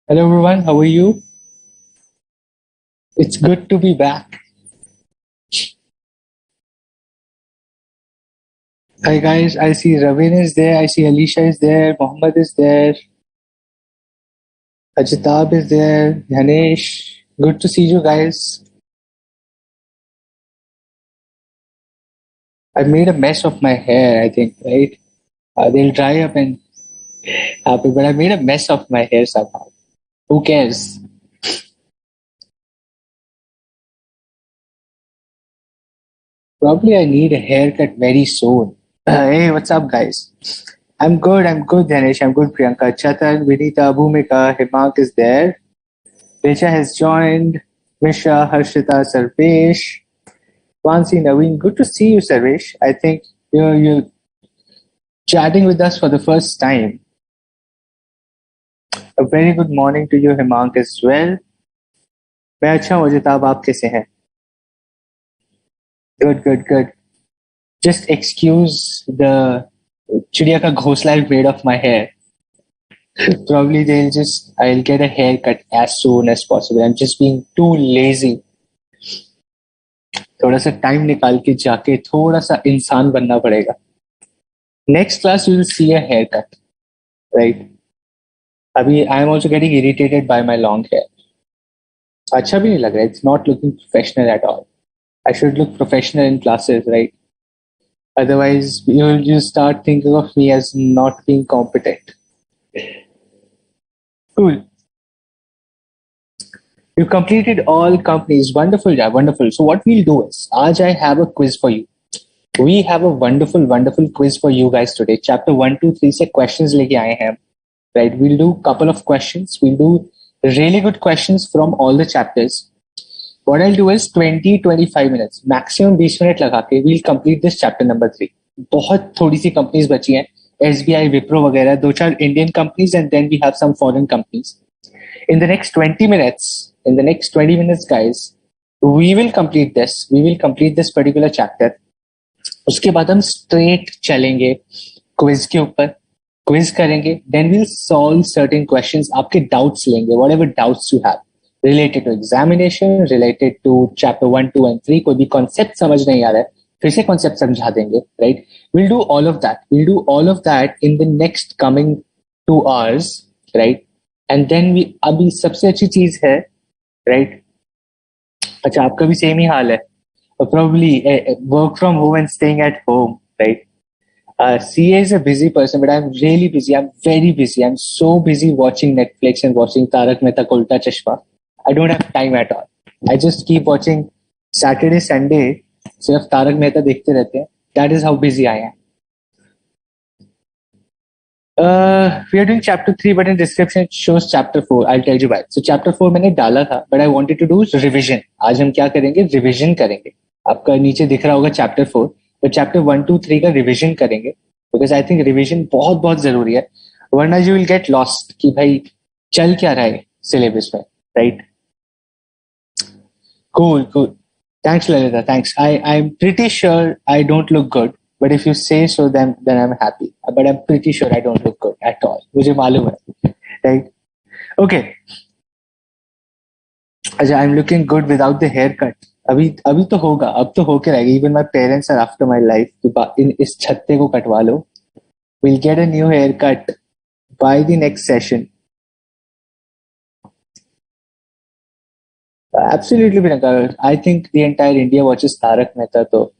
Hello everyone, how are you? It's good to be back. Hi guys, I see Ravin is there, I see Alicia is there, Mohammed is there, Ajitab is there, Dhanesh. Good to see you guys. I made a mess of my hair, I think, right? They'll dry up and happy, but I made a mess of my hair somehow. Who cares? Probably I need a haircut very soon. Hey, what's up, guys? I'm good, Dhanesh. I'm good, Priyanka. Chatal, Vinita, Bhumika, Himak is there. Richa has joined. Misha, Harshita, Sarvesh, Vansi, Naveen. Good to see you, Sarvesh. I think you're chatting with us for the first time. A very good morning to you, Himank, as well. मैं अच्छा हूँ जिताब आप कैसे हैं? Good, good, good. Just excuse the चिड़िया का घोंसला I made of my hair. Probably I'll get a haircut as soon as possible. I'm just being too lazy. थोड़ा सा टाइम निकाल के जाके थोड़ा सा इंसान बनना पड़ेगा. Next class you will see a haircut, right? अभी I am also getting irritated by my long hair. अच्छा भी नहीं लग रहा. It's not looking professional at all. I should look professional in classes, right? Otherwise, you start thinking of me as not being competent. Cool. You completed all companies. Wonderful, yeah, wonderful. So what we'll do is, आज I have a quiz for you. We have a wonderful, wonderful quiz for you guys today. Chapter 1, 2, 3 से questions लेके आए हैं. Right? We'll do couple of questions. We'll do really good questions from all the chapters. What I'll do is 20-25 minutes, maximum 20 minute लगा के we'll complete this chapter number 3. बहुत थोड़ी सी companies बची हैं. SBI, Vipro वगैरह, दो चार Indian companies and then we have some foreign companies. In the next 20 minutes, guys, we will complete this. We will complete this particular chapter. उसके बाद हम straight चलेंगे quiz के ऊपर. Quiz करेंगे. Then we'll solve certain questions. आपके doubts लेंगे. Whatever doubts you have. Related to examination, related to chapter 1, 2 and 3. कोई भी concept समझ नहीं आ रहा है. फिर से concept समझा देंगे. Right? We'll do all of that. We'll do all of that in the next coming 2 hours. Right? And then अभी सबसे अच्छी चीज है, right? अच्छा आपका भी सेम ही हाल है. Probably work from home and staying at home, right? CA is a busy person, but I'm really busy. I'm very busy. I'm so busy watching Netflix and watching Tarak Mehta Ka Ulta Chashma. I don't have time at all. I just keep watching Saturday, Sunday. सिर्फ तारक मेहता देखते रहते हैं. That is how busy I am. We are doing chapter 3, but in description it shows chapter 4. I'll tell you why. So chapter 4 मैंने डाला था, but I wanted to do revision. आज हम क्या करेंगे? Revision करेंगे. आपका नीचे दिख रहा होगा chapter 4, but chapter 1, 2, 3 का revision करेंगे. Because I think revision बहुत बहुत जरूरी है. वरना you will get lost कि भाई चल क्या रहा है syllabus में, right? Cool, cool. Thanks, Lalita. Thanks. I'm pretty sure I don't look good. But if you say so, then I'm happy. But I'm pretty sure I don't look good at all. मुझे मालूम है, right? Okay. अच्छा, I'm looking good without the haircut. अभी तो होगा. अब तो होके रहेगा. Even my parents are after my life. इस छत्ते को कटवा लो. We'll get a new haircut by the next session. Absolutely, Priyanka. I think the entire India watches Tarak Mehta. So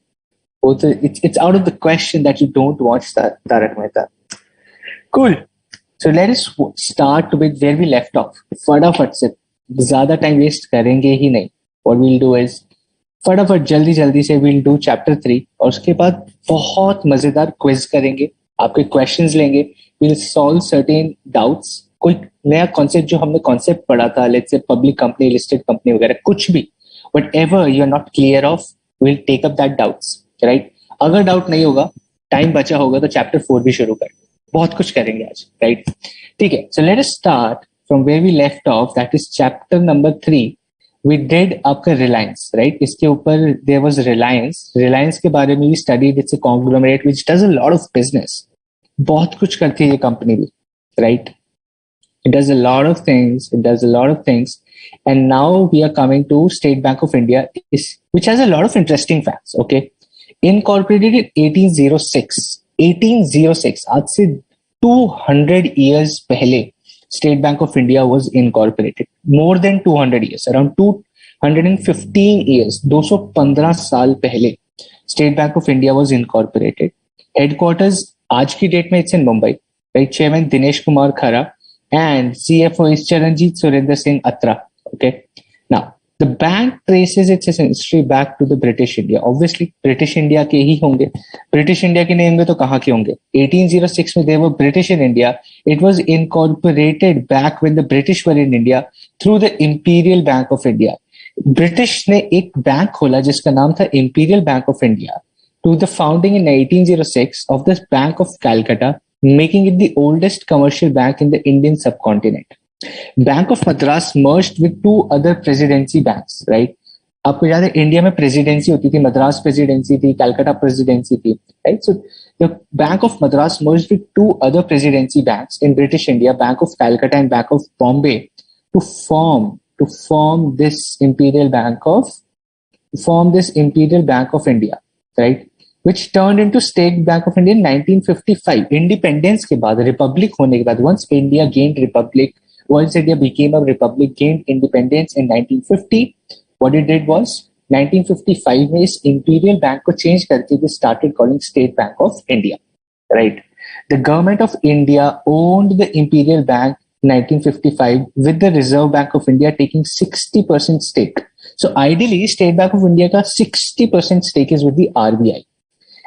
it's out of the question that you don't watch Tarak Mehta. Cool. So let us start with where we left off. फटाफट से ज़्यादा time waste करेंगे ही नहीं. What we'll do is फटाफट जल्दी से we'll do chapter 3 और उसके बाद बहुत मजेदार क्विज करेंगे. आपके क्वेश्चंस लेंगे. We'll solve certain doubts. कोई नया कॉन्सेप्ट जो हमने कॉन्सेप्ट पढ़ा था, let's say public company, listed company वगैरह, कुछ भी, whatever you are not clear of, we'll take up that doubts. Right? अगर डाउट नहीं होगा, टाइम बचा होगा तो चैप्टर 4 भी शुरू कर. बहुत कुछ करेंगे आज, राइट? ठीक है. So let us start from where we left off, that is chapter number 3. We did आपका रिलायंस, राइट? इसके ऊपर देयर वाज रिलायंस के बारे में भी studied. It's a conglomerate which does a lot of business. बहुत कुछ करती है ये कंपनी भी, right? It does a lot of things. It does a lot of things. And now we are coming to State Bank of India, which has a lot of interesting facts. Okay. Incorporated in 1806. 1806. आज से 200 years पहले State Bank of India was incorporated. More than 200 years. Around 215 years. 215 साल पहले State Bank of India was incorporated. Headquarters आज की date में it's in Mumbai. Right? Chairman Dinesh Kumar Khara and CFO is Charanjit Surinder Singh Atra. Okay. Now, the bank traces its history back to the British India. Obviously, British India के ही होंगे. British India के नहीं होंगे तो कहाँ के होंगे? 1806 में they were British in India. It was incorporated back when the British were in India through the Imperial Bank of India. British ने एक बैंक खोला जिसका नाम था Imperial Bank of India to the founding in 1806 of the Bank of Calcutta, making it the oldest commercial bank in the Indian subcontinent. Bank of Madras merged with two other presidency banks, right? आपको याद है India में presidency होती थी, Madras presidency थी, Calcutta presidency थी, right? So the Bank of Madras merged with two other presidency banks in British India, Bank of Calcutta and Bank of Bombay, to form this Imperial Bank of India, right? Which turned into State Bank of India in 1955. Independence के बाद, Republic होने के बाद, once India gained Republic, once India became a republic, gained independence in 1950, what it did was 1955 में इस Imperial Bank को change करके they started calling State Bank of India, right? The government of India owned the Imperial Bank in 1955 with the Reserve Bank of India taking 60% stake. So ideally, State Bank of India का 60% stake is with the RBI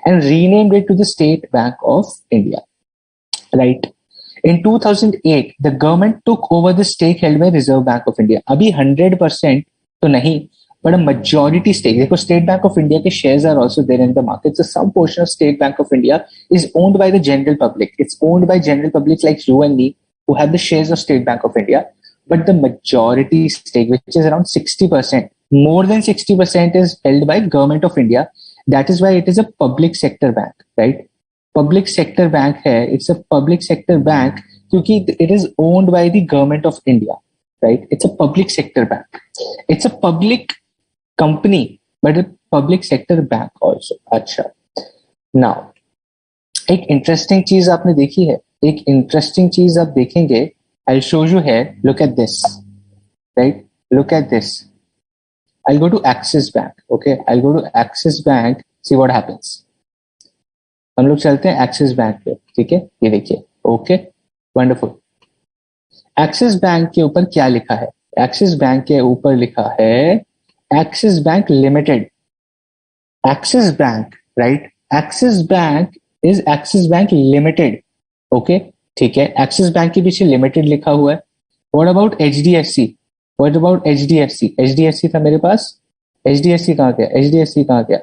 and renamed it to the State Bank of India, right? In 2008, the government took over the stake held by Reserve Bank of India. अभी 100% तो नहीं, but a majority stake. देखो, State Bank of India के shares are also there in the market. So some portion of State Bank of India is owned by the general public. It's owned by general public like you and me who have the shares of State Bank of India. But the majority stake, which is around 60%, more than 60% is held by Government of India. That is why it is a public sector bank, right? Public sector bank है, it's a public sector bank क्योंकि it is owned by the Government of India, right? It's a public sector bank. It's a public company, but a public sector bank also. अच्छा. Now, एक interesting चीज आपने देखी है, एक interesting चीज आप देखेंगे. I'll show you here. Look at this, right? Look at this. I'll go to Axis Bank. Okay, I'll go to Axis Bank. See what happens. हम लोग चलते हैं एक्सिस बैंक पे, ठीक है? ये देखिए, ओके, वंडरफुल. एक्सिस बैंक के ऊपर क्या लिखा है? एक्सिस बैंक के ऊपर लिखा है axis bank limited. Axis bank, right? Axis bank is axis bank limited. Okay, ठीक है. एक्सिस बैंक के पीछे लिमिटेड लिखा हुआ है. What about HDFC? What about HDFC? HDFC था मेरे पास. एचडीएफसी कहाँ गया? एचडीएफसी कहाँ गया?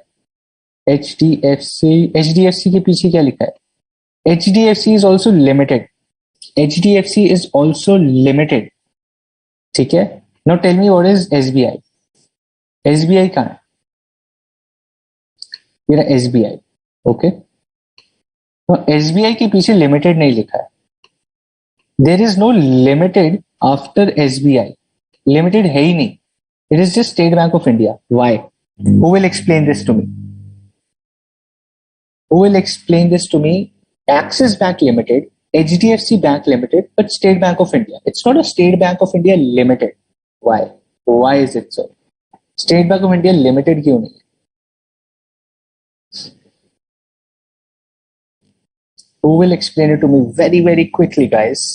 एचडीएफसी के पीछे क्या लिखा है? HDFC is also limited. HDFC is also limited, ठीक है. Now tell me what is SBI? SBI कहाँ है? मेरा एसबीआई. ओके, तो एसबीआई के पीछे लिमिटेड नहीं लिखा है. There is no limited after SBI. Limited है ही नहीं. It is just State Bank of India. Why? Who will explain this to me? Who will explain this to me? Axis Bank Limited, HDFC Bank Limited, but State Bank of India. It's not a State Bank of India Limited. Why? Why is it so? State Bank of India Limited क्यों नहीं? Who will explain it to me very, very quickly, guys?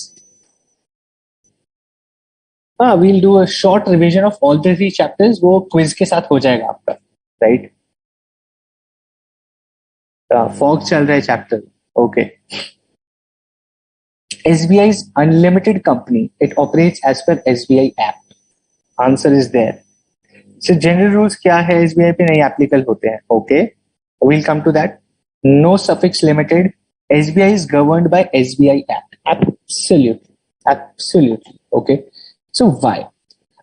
We'll do a short revision of all the 3 chapters. वो quiz के साथ हो जाएगा आपका, right? Fog चल रहा है chapter. Okay. SBI is unlimited company. It operates as per SBI app. Answer is there. So general rules क्या है? SBI पे नहीं applicable होते हैं. Okay, we'll come to that. No suffix limited. SBI is governed by SBI app. Absolutely. Okay. So why?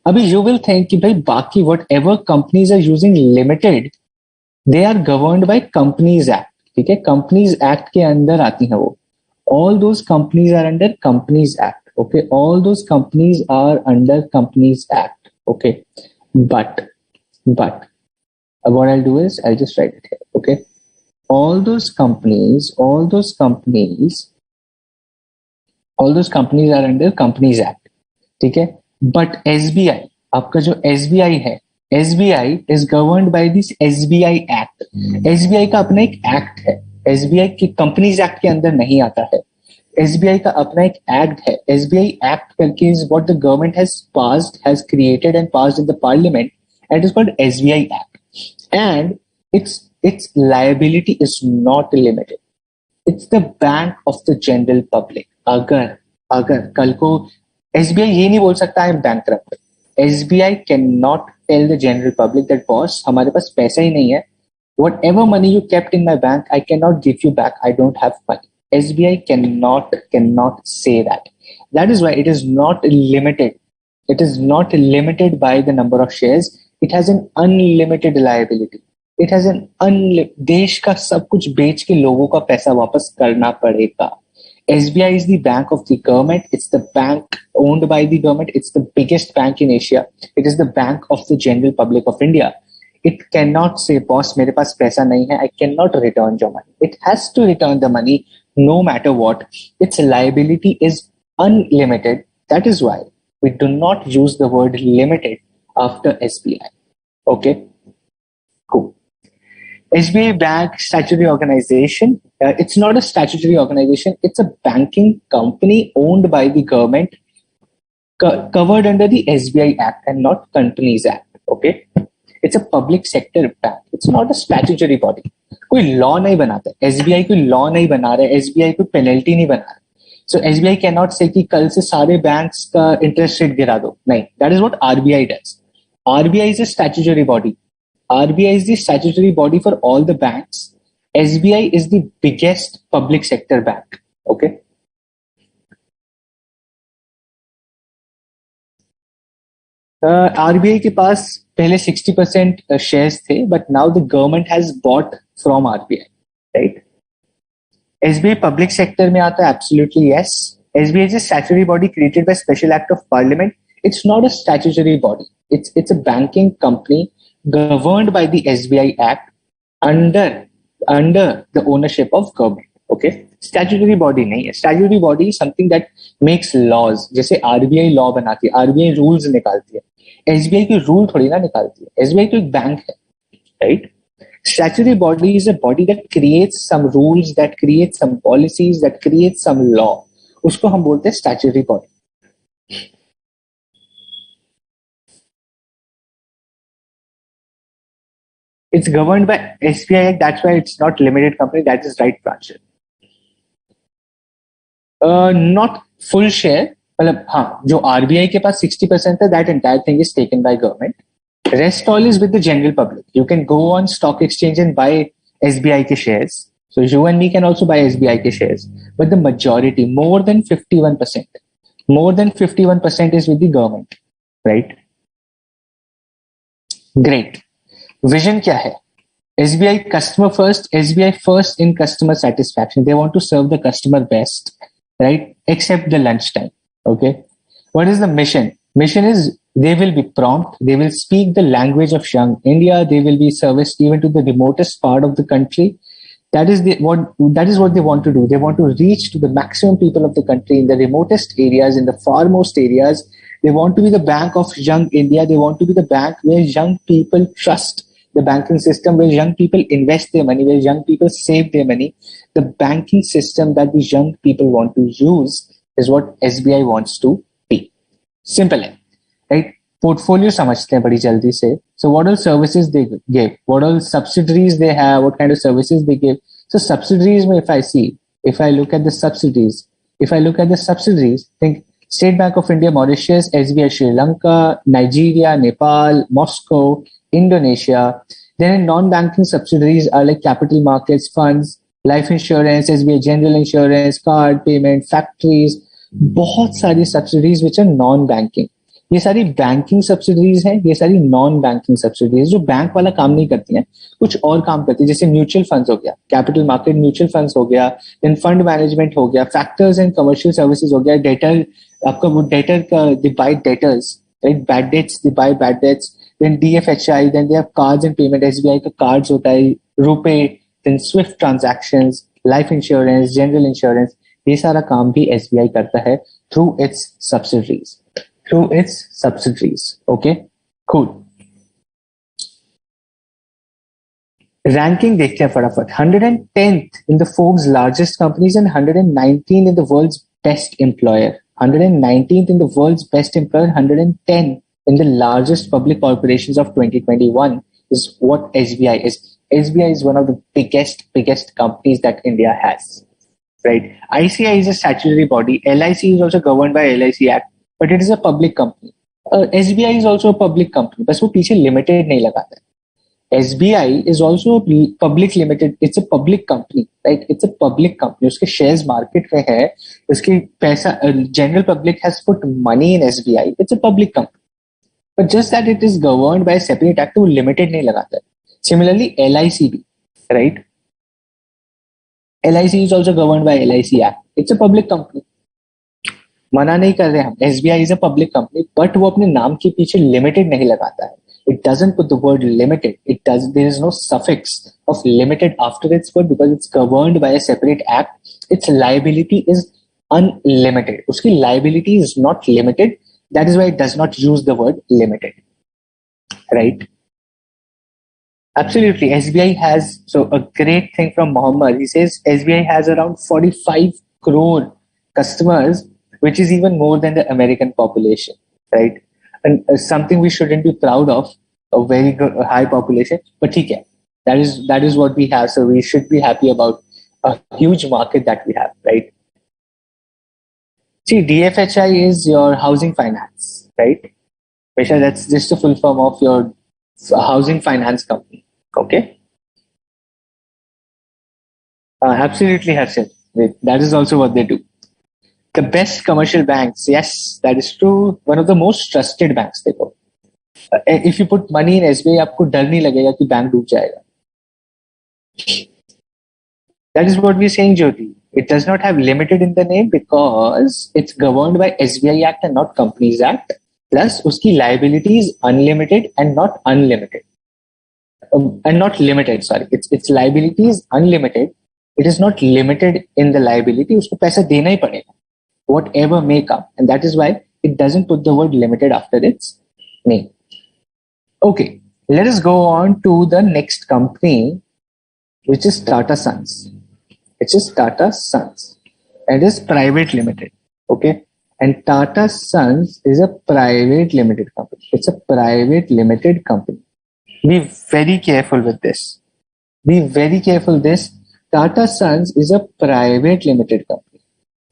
अभी you will think कि भाई बाकी whatever companies are using limited, they are governed by Companies Act. ठीक है, companies act के अंदर आती है वो. All those companies are under companies act. Okay, all those companies are under Companies Act. Okay, but what I'll do is I'll just write it here. Okay, all those companies are under Companies Act. ठीक है, but SBI, आपका जो SBI है, SBI is governed by this SBI Act. SBI का अपना एक act है, SBI की कंपनीज एक्ट के अंदर नहीं आता है. SBI का अपना एक एक्ट है, SBI Act करके is what the government has created and passed in the parliament, and it is called SBI Act. And its liability is not limited. It's the bank of the general public. अगर कल को SBI ये नहीं बोल सकता I am bankrupt. SBI cannot tell the general public that boss हमारे पास पैसा ही नहीं है. Whatever money you kept in my bank, I cannot give you back. I don't have money. SBI cannot say that. That is why it is not limited. It is not limited by the number of shares. It has an unlimited liability. It has an देश का सब कुछ बेच के लोगों का पैसा वापस करना पड़ेगा. SBI is the bank of the government. It's the bank owned by the government. It's the biggest bank in Asia. It is the bank of the general public of India. It cannot say, boss, मेरे पास पैसा नहीं है. I cannot return your money. It has to return the money no matter what. Its liability is unlimited. That is why we do not use the word limited after SBI. Okay? Cool. SBI Bank statutory organization. It's not a statutory organization. It's a banking company owned by the government, covered under the SBI Act and not Companies Act. Okay, it's a public sector bank. It's not a statutory body. कोई law नहीं बनाता है. SBI कोई law नहीं बना रहा है. SBI कोई penalty नहीं बना रहा है. So SBI cannot say कि कल से सारे banks का interest rate गिरा दो. नहीं. That is what RBI does. RBI is a statutory body. RBI is the statutory body for all the banks. SBI is the biggest public sector bank. Okay. RBI के पास पहले 60% shares थे, but now the government has bought from RBI, right? SBI public sector में आता है, absolutely yes. SBI is a statutory body created by special act of parliament. It's not a statutory body. It's a banking company governed by the SBI Act under the ownership of government. Okay, statutory body नहीं है. Statutory body is something that makes laws. जैसे RBI law बनाती है, RBI rules निकालती है. SBI की rule थोड़ी ना निकालती है. SBI तो एक बैंक है, right? Statutory body is a body that creates some rules, that creates some policies, that creates some law. उसको हम बोलते हैं statutory body. It's governed by SBI Act. That's why it's not limited company. That is right, Pranshil. Not full share. मतलब हाँ, जो RBI के पास 60% है, that entire thing is taken by government. Rest all is with the general public. You can go on stock exchange and buy SBI के shares. So you and me can also buy SBI के shares. But the majority, more than 51% is with the government, right? Great. Vision क्या है? SBI customer first, SBI first in customer satisfaction. They want to serve the customer best, right? Except the lunchtime. Okay. What is the mission? Mission is they will be prompt. They will speak the language of young India. They will be serviced even to the remotest part of the country. That is what they want to do. They want to reach to the maximum people of the country in the remotest areas, in the farmost areas. They want to be the bank of young India. They want to be the bank where young people trust the banking system, where young people invest their money, where young people save their money. The banking system that these young people want to use is what SBI wants to be. Simple है, right? Portfolio समझते हैं बड़ी जल्दी से. So what all services they give? What all subsidiaries they have? What kind of services they give? So subsidiaries, if I look at the subsidiaries, think State Bank of India, Mauritius, SBI Sri Lanka, Nigeria, Nepal, Moscow, Indonesia. Then in non-banking subsidiaries are like capital markets, funds, life insurance, SBI general insurance, card payment, factories. बहुत सारी subsidiaries which are non-banking. ये सारी banking subsidies हैं, ये सारी non banking subsidies जो bank वाला काम नहीं करती हैं, कुछ और काम करती है. जैसे म्यूचुअल फंड्स हो गया, कैपिटल मार्केट म्यूचुअल फंड्स हो गया, देन फंड मैनेजमेंट हो गया, फैक्टर्स एंड कमर्शियल सर्विसेज हो गया, आपका वो debtor they buy debtors, right? Bad debts, they buy bad debts. Then DFHI, then they have cards and payment. SBI का cards होता है, RuPay, then Swift transactions, life insurance, general insurance. ये सारा काम भी SBI करता है through its subsidiaries. Through its subsidiaries. Okay, cool. Rranking देखते हैं फटाफट. 110th in the Forbes largest companies and 119 in the world's best employer. 119th in the world's best employer, 110 in the largest public corporations of 2021 is what SBI is. SBI is one of the biggest companies that India has. Right? ICAI is a statutory body. LIC is also governed by LIC Act, but it is a public company. SBI is also a public company. बस वो पीछे limited नहीं लगाता है. SBI is also public limited. It's a public company, right? It's a public company. उसके shares market में है. उसकी पैसा general public has put money in SBI. It's a public company. But just that it is governed by a separate act, वो limited नहीं लगाता है. Similarly, LIC भी, right? LIC is also governed by LIC Act. It's a public company. मना नहीं कर रहे हम. SBI is a public company, but वो अपने नाम के पीछे limited नहीं लगाता है. It doesn't put the word limited. There is no suffix of limited after its word because it's governed by a separate act. Its liability is unlimited. Uski liability is not limited. That is why it does not use the word limited. Right? Absolutely. SBI has, so a great thing from Mohammed. He says SBI has around 45 crore customers, which is even more than the American population. Right? And something we shouldn't be proud of, a very good, high population, but okay, that is what we have. So we should be happy about a huge market that we have, right? See, DFHI is your housing finance, right? Misha, that's just a full form of your housing finance company, okay? Absolutely, Harshit. That is also what they do. The best commercial banks, yes, that is true. One of the most trusted banks, देखो. If you put money in SBI, आपको डर नहीं लगेगा कि bank डूब जाएगा. That is what we're saying, Jyoti. It does not have limited in the name because it's governed by SBI Act and not Companies Act. Plus, उसकी liability is unlimited and not unlimited. And not limited, sorry. Its liability is unlimited. It is not limited in the liability. उसको पैसा देना ही पड़ेगा. Whatever may come. And that is why it doesn't put the word limited after its name. Okay, let us go on to the next company, which is Tata Sons. Which is Tata Sons. It is private limited. Okay. And Tata Sons is a private limited company. It's a private limited company. Be very careful with this. Be very careful with this. Tata Sons is a private limited company.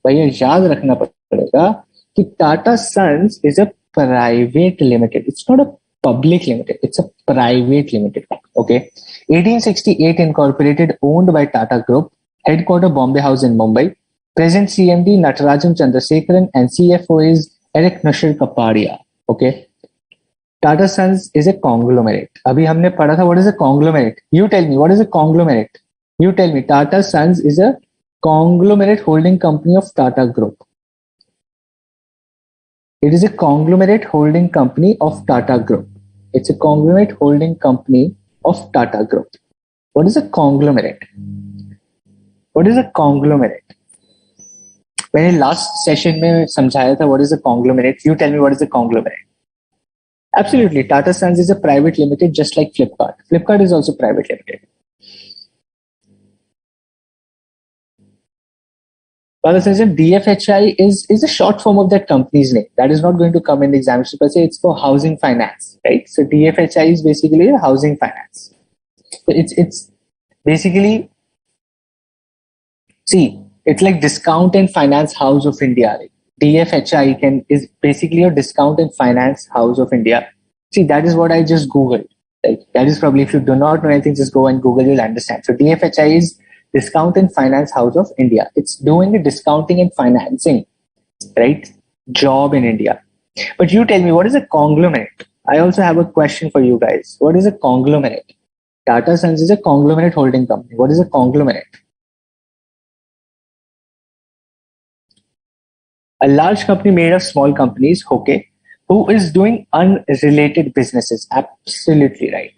भैया याद रखना पड़ेगा कि Tata Sons is a private limited. It's not a public limited. It's a private limited. Okay. 1868 incorporated, owned by Tata Group, headquarter Bombay House in Mumbai. Present CMD Natarajan Chandrasekharan and CFO is Eric Nushir Kapadia. Okay. Tata Sons is a conglomerate. अभी हमने पढ़ा था what is a conglomerate. You tell me what is a conglomerate. You tell me. Tata Sons is a conglomerate holding company of Tata Group. It is a conglomerate holding company of Tata Group. It's a conglomerate holding company of Tata Group. What is a conglomerate? What is a conglomerate? मैंने last session में समझाया था what is a conglomerate. You tell me what is a conglomerate. Absolutely. Tata Sons is a private limited just like Flipkart. Flipkart is also private limited. Tata Sons and DFHI is a short form of that company's name. That is not going to come in the examination per se. It's for housing finance, right? So DFHI is basically a housing finance. So it's basically, see, it's like Discount and Finance House of India. Right? DFHI is basically a Discount and Finance House of India. See, that is what I just Googled. Like, that is probably, if you do not know anything, just go and Google, you'll understand. So DFHI is Discount and Finance House of India. It's doing the discounting and financing, right? Job in India. But you tell me, what is a conglomerate? I also have a question for you guys. What is a conglomerate? Tata Sons is a conglomerate holding company. What is a conglomerate? A large company made of small companies, okay, who is doing unrelated businesses. Absolutely right.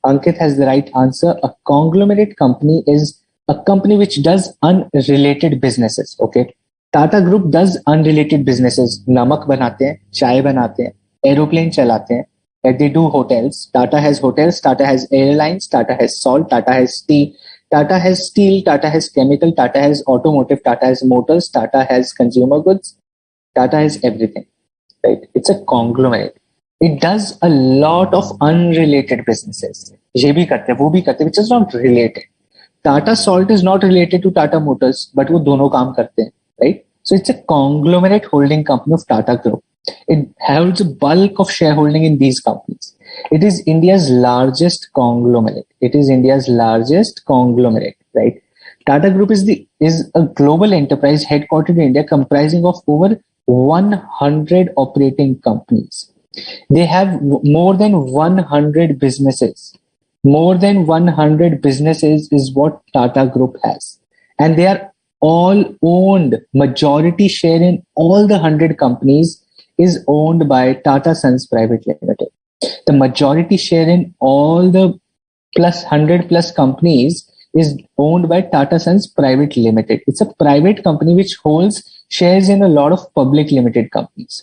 Ankit has the right answer. A conglomerate company is a company which does unrelated businesses. Okay. Tata Group does unrelated businesses. नमक बनाते हैं, चाय बनाते हैं, aeroplane चलाते हैं, and they do hotels. Tata has hotels, Tata has airlines, Tata has salt, Tata has tea, Tata has steel, Tata has chemical, Tata has automotive, Tata has motors, Tata has consumer goods, Tata has everything. Right? It's a conglomerate. It does a lot of unrelated businesses. ये भी करते हैं, वो भी करते हैं, which is not related. Tata Salt is not related to Tata Motors, but वो दोनों काम करते हैं, right? So it's a conglomerate holding company of Tata Group. It holds a bulk of shareholding in these companies. It is India's largest conglomerate. It is India's largest conglomerate, right? Tata Group is a global enterprise headquartered in India, comprising of over 100 operating companies. They have more than 100 businesses. More than 100 businesses is what Tata Group has. And they are all owned. Majority share in all the 100 companies is owned by Tata Sons Private Limited. The majority share in all the 100 plus companies is owned by Tata Sons Private Limited. It's a private company which holds shares in a lot of public limited companies.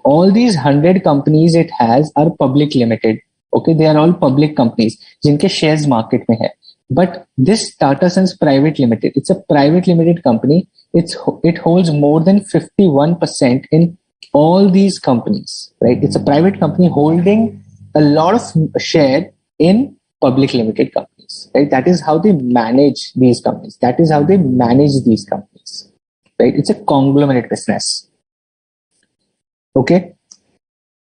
All these 100 companies it has are public limited. Okay, they are all public companies जिनके shares market में है. But this Tata Sons Private Limited, it's a private limited company. It holds more than 51% in all these companies. Right? It's a private company holding a lot of share in public limited companies. Right? That is how they manage these companies. That is how they manage these companies. Right? It's a conglomerate business. Okay.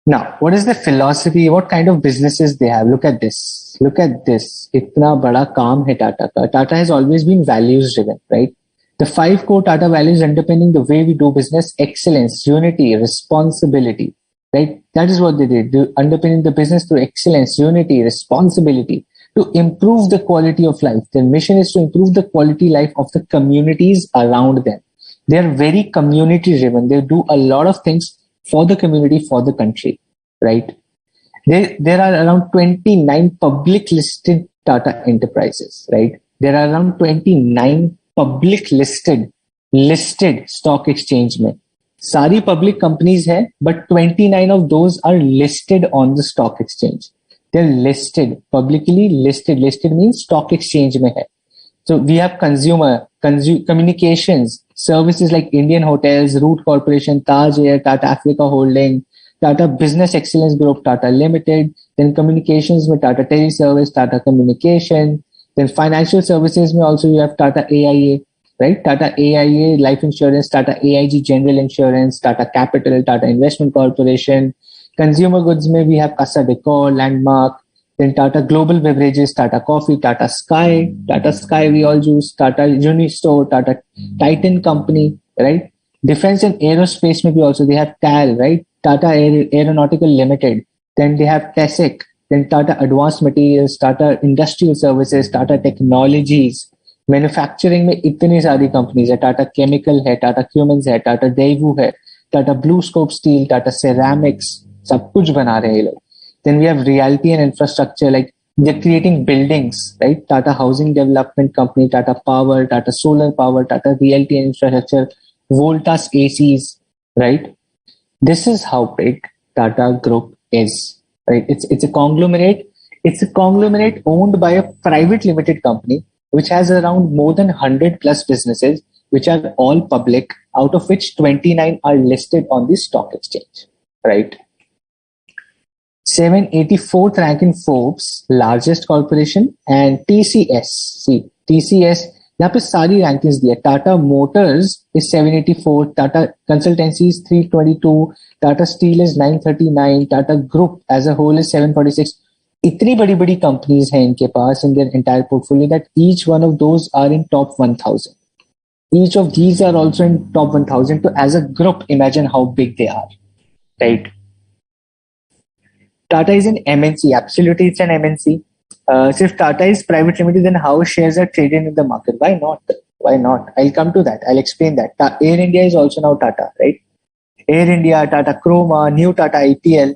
Now, what is the philosophy? What kind of businesses they have? Look at this. Look at this. इतना बड़ा काम है Tata का. Tata has always been values driven, right? The 5 core Tata values underpinning the way we do business: excellence, unity, responsibility, right? That is what they did. Underpinning the business through excellence, unity, responsibility, to improve the quality of life. Their mission is to improve the quality life of the communities around them. They are very community driven. They do a lot of things for the community, for the country, right? There are around 29 public listed Tata enterprises, right? There are around 29 public listed stock exchange में. सारी public companies है, but 29 of those are listed on the stock exchange. They're listed, publicly listed. Listed means stock exchange में है. So we have communications, services like Indian Hotels, Route Corporation, Taj Air, Tata Africa Holding, Tata Business Excellence Group, Tata Limited, then communications में Tata Teleservice, Tata Communication, then financial services में also you have Tata AIA, right? Tata AIA Life Insurance, Tata AIG General Insurance, Tata Capital, Tata Investment Corporation. Consumer goods में we have Casa Decor, Landmark, then Tata Global Beverages, Tata Coffee, Tata Sky we all use, Tata Unistore, Tata Titan Company, right? Defense and aerospace maybe also they have TAL, right? Tata Aeronautical Limited. Then they have TESIC, then Tata Advanced Materials, Tata Industrial Services, Tata Technologies. Manufacturing में इतनी सारी companies है. Tata Chemical है, Tata Humans है, Tata Daewoo है, Tata Blue Scope Steel, Tata Ceramics, सब कुछ बना रहे हैं ये लोग. Then we have realty and infrastructure, like they're creating buildings, right? Tata Housing Development Company, Tata Power, Tata Solar Power, Tata Realty and Infrastructure, Voltas ACs, right? This is how big Tata Group is, right? It's a conglomerate. It's a conglomerate owned by a private limited company, which has around more than 100 plus businesses, which are all public, out of which 29 are listed on the stock exchange, right? 784th rank in Forbes, largest corporation, and TCS. See, TCS, यहाँ पे सारी rankings दी है. Tata Motors is 784, Tata Consultancy is 322, Tata Steel is 939, Tata Group as a whole is 746. इतनी बड़ी companies हैं इनके पास in their entire portfolio that each one of those are in top 1000. Each of these are also in top 1000. So as a group, imagine how big they are, right? Tata is an MNC. Absolutely, it's an MNC. So if Tata is private limited, then how shares are traded in the market? Why not? Why not? I'll come to that. I'll explain that. Air India is also now Tata, right? Air India, Tata Chroma, new Tata IPL,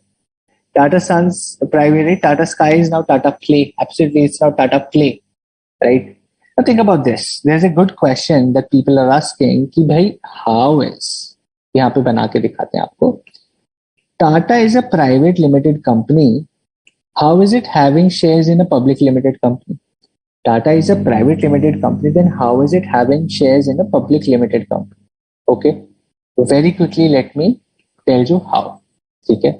Tata Sons Private, Tata Sky is now Tata Play. Absolutely, it's now Tata Play, right? Now think about this. There's a good question that people are asking कि भाई how is, यहाँ पे बना के दिखाते हैं आपको. Tata is a private limited company. How is it having shares in a public limited company? Tata is a private limited company. Then how is it having shares in a public limited company? Okay. Very quickly, let me tell you how. ठीक है.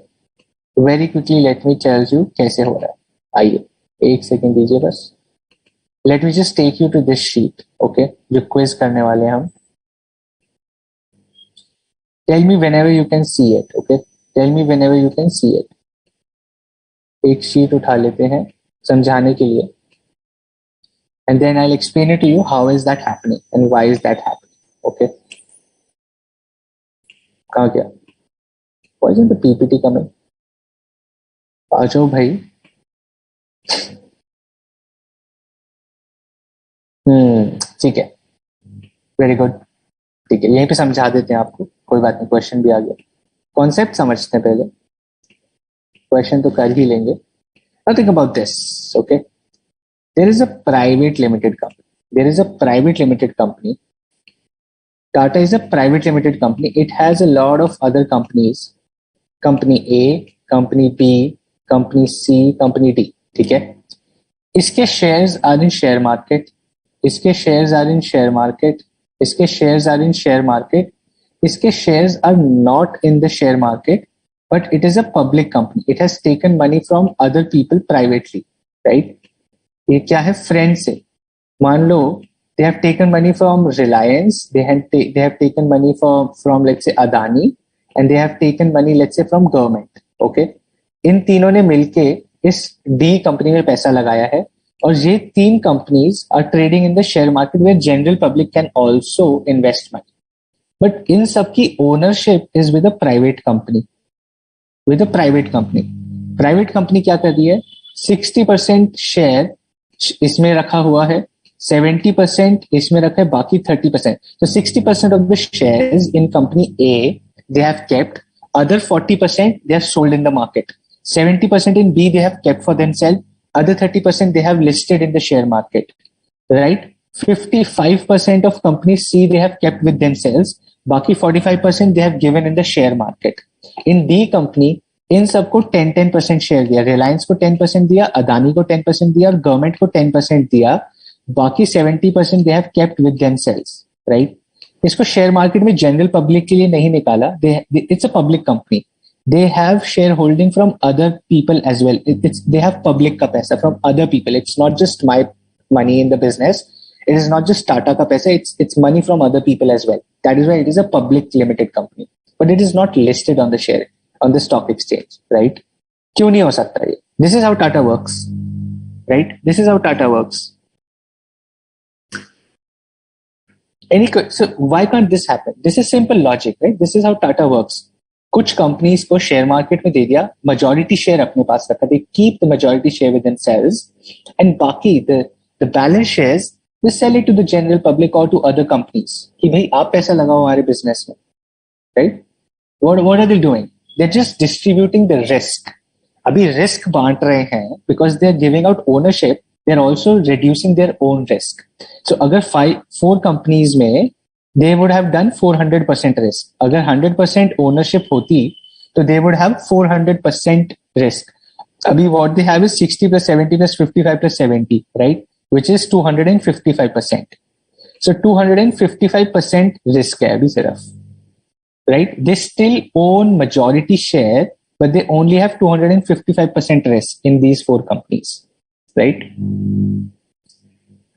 Very quickly, let me tell you कैसे हो रहा है. आइए एक second दीजिए बस. Let me just take you to this sheet. Okay. जो quiz करने वाले हैं हम. Tell me whenever you can see it. Okay. Tell me whenever you can see it. एक शीट उठा लेते हैं समझाने के लिए. And then I'll explain it to you how is that happening and why is that happening. Okay. कहाँ गया? Why isn't the PPT coming? आ जाओ भाई. ठीक है. Very good. ठीक है, यहीं पे समझा देते हैं आपको. कोई बात नहीं, क्वेश्चन भी आ गया. कॉन्सेप्ट समझते हैं पहले, क्वेश्चन तो कर ही लेंगे. Now think about this. Okay. There is a private limited company. There is a private limited company. Tata is a private limited company. It has a lot of other companies. Company A, Company B, Company C, Company D. ठीक है. इसके shares are in share market. इसके shares are in share market. इसके shares are in share market. इसके shares are not in the share market, but it is a public company. It has taken money from other people privately, right? ये क्या है? Friend से. मान लो they have taken money from Reliance, they have taken money from let's say Adani, and they have taken money let's say from government. Okay, इन तीनों ने मिलके इस D company में पैसा लगाया है, और ये तीन companies are trading in the share market where general public can also invest money. But इन सबकी ownership is with a private company. With a private company. Private company क्या कर रही है? 60% शेयर इसमें रखा हुआ है, 70% इसमें रखा है, बाकी 30%. तो 60% of the shares in company A they have kept, other 40% they have sold in the market, 70% in B they have kept for themselves, other 30% they have listed in the share market, right? 55% of company C they have kept with themselves, बाकी 45% they have given in the share market. In D company इन सबको 10% share दिया. रिलायंस को 10% दिया, अदानी को 10% दिया, और government को 10% दिया. बाकी 70% they have kept with themselves, right? इसको शेयर मार्केट में जनरल पब्लिक के लिए नहीं निकाला. It's a public company. They have share holding from other people as well. They have public का पैसा from other people. It's not just my money in the business. It is not just Tata का पैसा. It's money from other people as well. That is why it is a public limited company. But it is not listed on the share on the stock exchange, right? क्यों नहीं हो सकता ये? This is how Tata works, right? This is how Tata works. So why can't this happen? This is simple logic, right? This is how Tata works. कुछ companies को share market में दे दिया, majority share अपने पास रखा. They keep the majority share with themselves, and बाकी the balance shares they sell it to the general public or to other companies. कि भाई आप पैसा लगाओ हमारे बिजनेस में, right? What are they doing? They're just distributing the risk. अभी risk बांट रहे हैं because they're giving out ownership. They're also reducing their own risk. So अगर 4 companies में they would have done 400% risk. अगर 100% ownership होती तो they would have 400% risk. अभी what they have is 60 plus 70 plus 55 plus 70, right? Which is 255%. So 255% risk है अभी सिर्फ. Right? They still own majority share, but they only have 255% risk in these 4 companies. Right?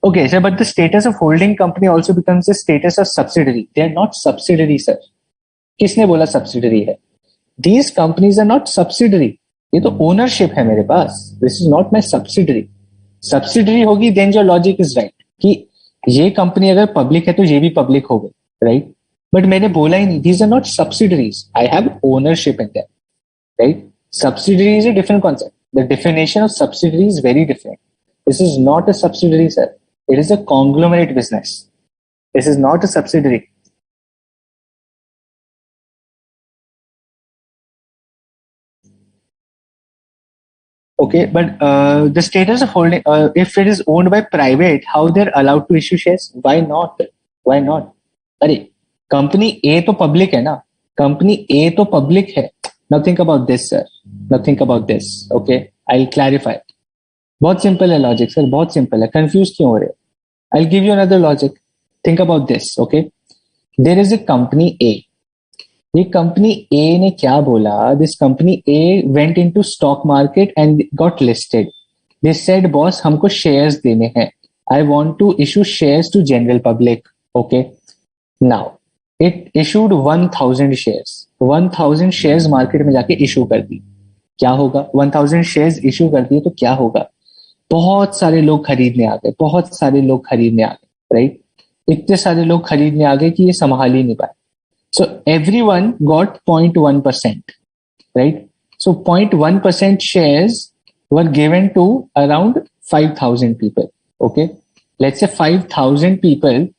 Okay, sir, but the status of holding company also becomes the status of subsidiary. They are not subsidiary, sir. किसने बोला subsidiary है? These companies are not subsidiary. ये तो ownership है मेरे पास. This is not my subsidiary. Subsidiary होगी, then your logic is right. कि ये कंपनी अगर पब्लिक है तो ये भी पब्लिक हो गई, right? But मैंने बोला ही नहीं, these are not subsidiaries. I have ownership in them, right? Subsidiary is a different concept. The definition of subsidiary is very different. This is not a subsidiary, sir. It is a conglomerate business. This is not a subsidiary. Okay, but the status of holding, if it is owned by private, how they're allowed to issue shares? Why not? Why not? अरे company A तो public है ना, company A तो public है. Now think about this, sir. Now think about this. Okay, I'll clarify. बहुत simple है logic sir, बहुत simple है. कंफ्यूज क्यों हो रहे हो? I'll give you another logic. Think about this. Okay, there is a company A. ये कंपनी ए ने क्या बोला? This company A went into stock market and got listed. They said boss हमको शेयर्स देने हैं. I want to issue shares to general public. Okay, now it issued 1000 shares. 1000 shares market में जाके इशू कर दी. क्या होगा? 1000 शेयर्स इशू कर दिए तो क्या होगा? बहुत सारे लोग खरीदने आ गए, बहुत सारे लोग खरीदने आ गए, राइट? इतने सारे लोग खरीदने आ गए कि ये संभाल ही नहीं पाए. So everyone got 0.1%, right? So 0.1% shares were given to around 5,000 people. Okay, let's say 5,000 people,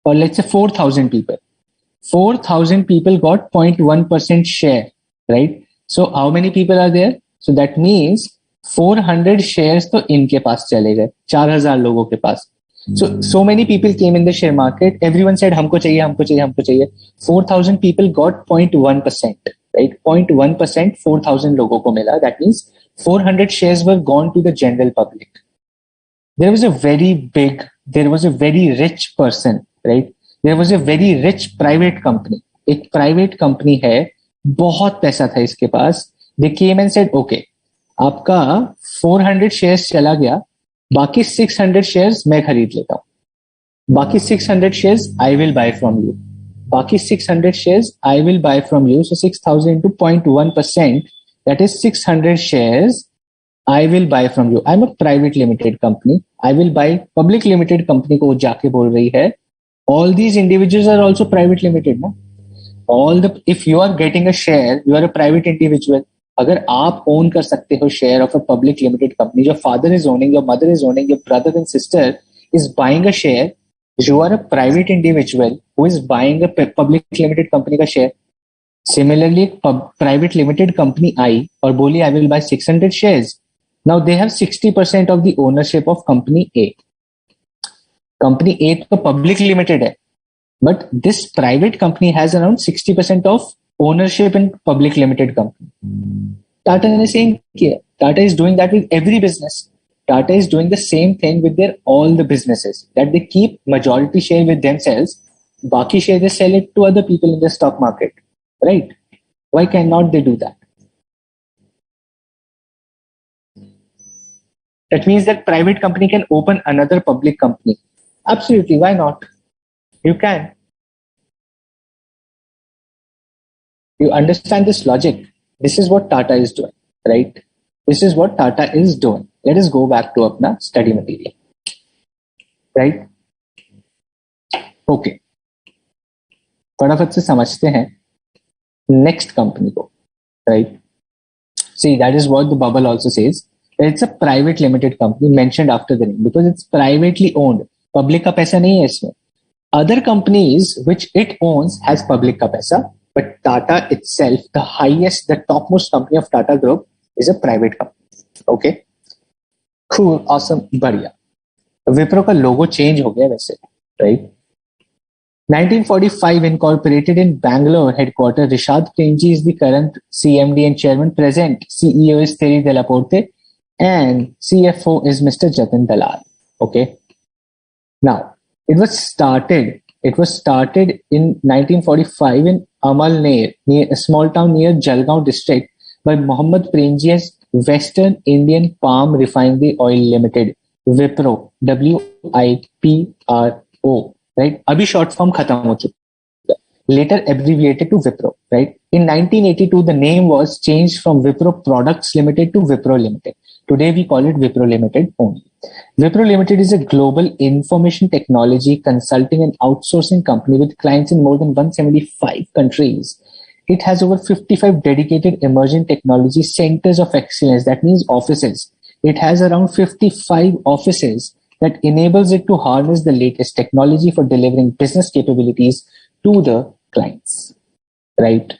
or let's say 4,000 people. 4,000 people got 0.1% share, right? So how many people are there? So that means 400 shares तो इनके पास चले गए, 4,000 लोगों के पास. So many people came in the share market. Everyone said हमको चाहिए, हमको चाहिए, हमको चाहिए. 4,000 people got 0.1%, right? 0.1% 4,000 लोगों को मिला. That means 400 shares were gone to the general public. There was a very rich person, right? There was a very rich private company. एक private company है, बहुत पैसा था इसके पास. They came and said, okay, आपका 400 shares चला गया, बाकी 600 शेयर्स मैं खरीद लेता हूं. बाकी 600 shares I will bye from you. बाकी 600 shares I will bye from you. So 6,000 into 0.1%, that is 600 shares I will buy from you. I'm a private limited company. I will buy. Public limited company को जाके बोल रही है, all these individuals are also private limited ना. If you are getting a share, you are a private individual. अगर आप own कर सकते हो share of a public limited company, your father is owning, your mother is owning, your brother and sister is buying a share, you are a private individual who is buying a public limited company का share. Similarly private limited company I और बोली I will buy 600 shares. Now they have 60% of the ownership of company A. Company A तो public limited है, but this private company has around 60% of ownership in public limited company. Tata ने same किया. Tata is doing that with every business. Tata is doing the same thing with all the businesses, that they keep majority share with themselves. Baki share they sell it to other people in the stock market, right? Why cannot they do that? That means that private company can open another public company. Absolutely, why not? You can. You understand this logic. This is what Tata is doing, right? This is what Tata is doing. Let us go back to अपना study material, right? Okay. फटाफट से समझते हैं next company को, right? See, that is what the bubble also says. It's a private limited company mentioned after the name because it's privately owned. Public का पैसा नहीं है इसमें. Other companies which it owns has public का पैसा. But Tata itself, the topmost company of Tata Group, is a private company. Okay, cool, awesome, बढ़िया. Wipro का logo change हो गया वैसे, right? 1945 incorporated in Bangalore headquarters. Rishad Premji is the current CMD and chairman. Present CEO is Thierry Delaporte and CFO is Mr. Jatin Dalal. Okay. Now it was started in 1945 in Amalner, near a small town near Jalgaon district, by Mohammed Premji's Western Indian Palm Refinery Oil Limited, Wipro, WIPRO, right? Abhi short form khatam ho chuka. Later abbreviated to Wipro, right? In 1982, the name was changed from Wipro Products Limited to Wipro Limited. Today we call it Wipro Limited only. Wipro Limited is a global information technology consulting and outsourcing company with clients in more than 175 countries. It has over 55 dedicated emerging technology centers of excellence. That means offices. It has around 55 offices that enables it to harness the latest technology for delivering business capabilities to the clients, right?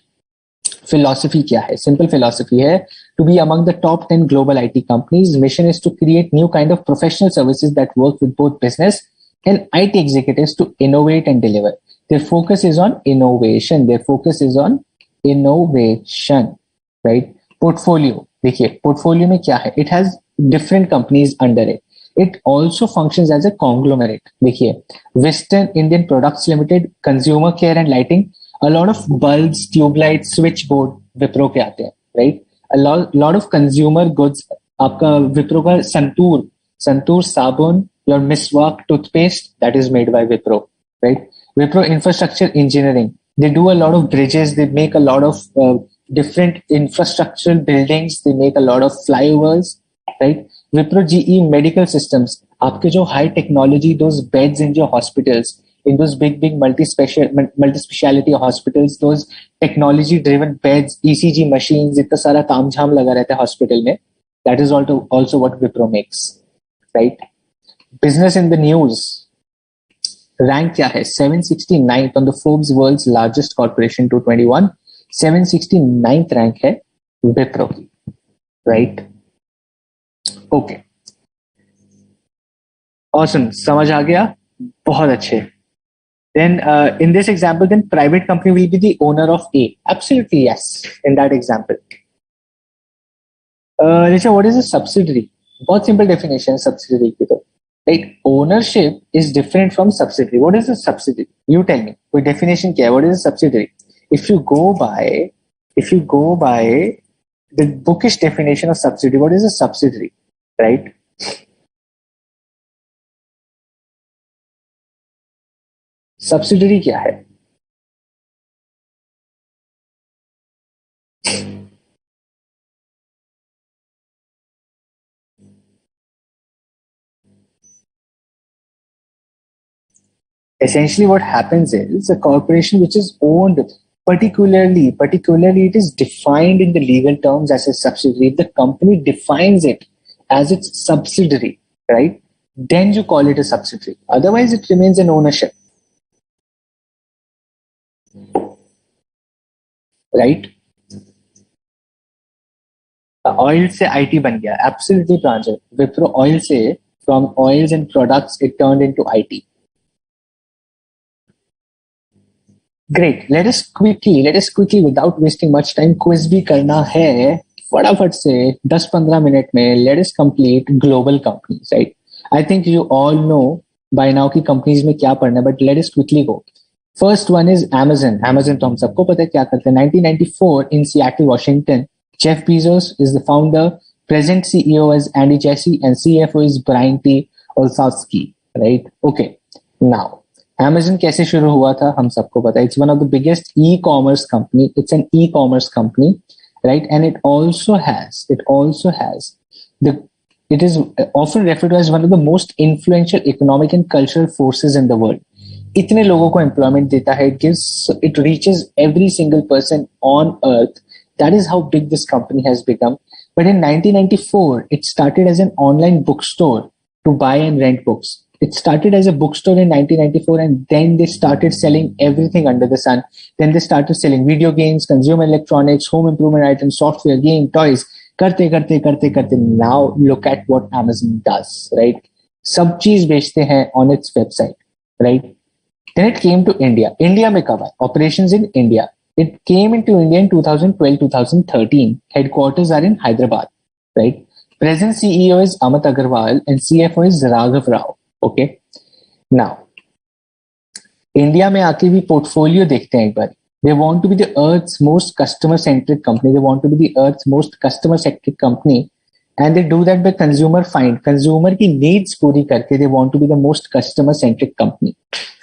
philosophy क्या है? Simple philosophy है to be among the top 10 global IT companies. Mission is to create new kind of professional services that work with both business and IT executives to innovate and deliver. Their focus is on innovation. Their focus is on innovation, right? Portfolio. देखिए, portfolio में क्या है? It has different companies under it. It also functions as a conglomerate. देखिए, Western Indian Products Limited, Consumer Care and Lighting, a lot of bulbs, tube lights, switchboard Wipro के आते हैं, right? A lot of consumer goods. आपका Wipro का संतूर साबुन, your Miswak toothpaste, that is made by Wipro, right? Wipro Infrastructure Engineering, they do a lot of bridges, they make a lot of different infrastructural buildings, they make a lot of flyovers, right? Wipro GE Medical Systems, आपके जो high technology, those beds in your hospitals, in those big multi-speciality hospitals, those technology driven beds, ECG machines, इतना सारा तामझाम लगा रहता है hospital में, that is also what Wipro makes, right? Business in the news, rank क्या है? 769th on the Forbes World's Largest Corporation 221. 769th rank है Wipro की, right? Okay. Awesome. समझ आ गया? बहुत अच्छे. Then in this example, then private company will be the owner of A. Absolutely yes. In that example. Richa, what is a subsidiary? बहुत simple definition subsidiary की तो. Right? Ownership is different from subsidiary. What is a subsidiary? You tell me. कोई definition क्या है? What is a subsidiary? If you go by the bookish definition of subsidiary, what is a subsidiary? Right? Subsidiary क्या है? Essentially what happens is a corporation which is owned particularly it is defined in the legal terms as a subsidiary. If the company defines it as its subsidiary, right, then you call it a subsidiary. Otherwise it remains an ownership, right? Oil से IT बन गया. Absolutely Pranjal. Wipro oil से, from oils and products it turned into IT. Great. Let us quickly, without wasting much time, quiz भी करना है. फटाफट से 10-15 minute में let us complete global companies, right? I think you all know by now कि companies में क्या पढ़ना है, but let us quickly go. First one is Amazon. Amazon तो हम सबको पता है क्या करते हैं. 1994 in Seattle, Washington, Jeff Bezos is the founder. Present CEO is Andy Jassy and CFO is Brian T. Olsavsky, right? Okay. Now, Amazon कैसे शुरू हुआ था हम सबको पता है. It's one of the biggest e-commerce company. It's an e-commerce company, right? And it also has it is often referred to as one of the most influential economic and cultural forces in the world. इतने लोगों को employment देता है. It reaches every single person on earth. That is how big this company has become. But in 1994, it started as an online bookstore to buy and rent books. It started as a bookstore in 1994 and then they started selling everything under the sun. Then they started selling video games, consumer electronics, home improvement items, software, game, toys. करते. Now look at what Amazon does, right? सब चीज बेचते हैं on its website, right? Then it came to India. India में कब आए? Operations in India. It came into India in 2012-2013. Headquarters are in Hyderabad, right? Present CEO is Amit Agarwal and CFO is Raghav Rao. Okay. Now, India में आके भी portfolio देखते हैं एक बार. They want to be the Earth's most customer-centric company. They want to be the Earth's most customer-centric company. And they do that by consumer find. Consumer की needs पूरी करके they want to be the most customer-centric company.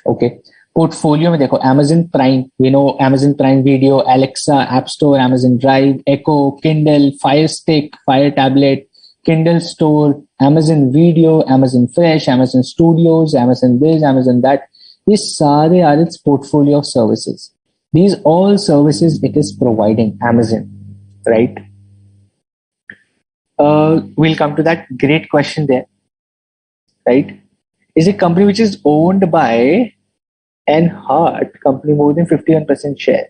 Okay. Portfolio में देखो Amazon Prime. We know Amazon Prime Video, Alexa, App Store, Amazon Drive, Echo, Kindle, Fire Stick, Fire Tablet, Kindle Store, Amazon Video, Amazon Fresh, Amazon Studios, Amazon this, Amazon that. These सारे are its portfolio of services. These all services it is providing, Amazon, right? We'll come to that. Great question there, right? Is a company which is owned by an Hart company more than 51% share.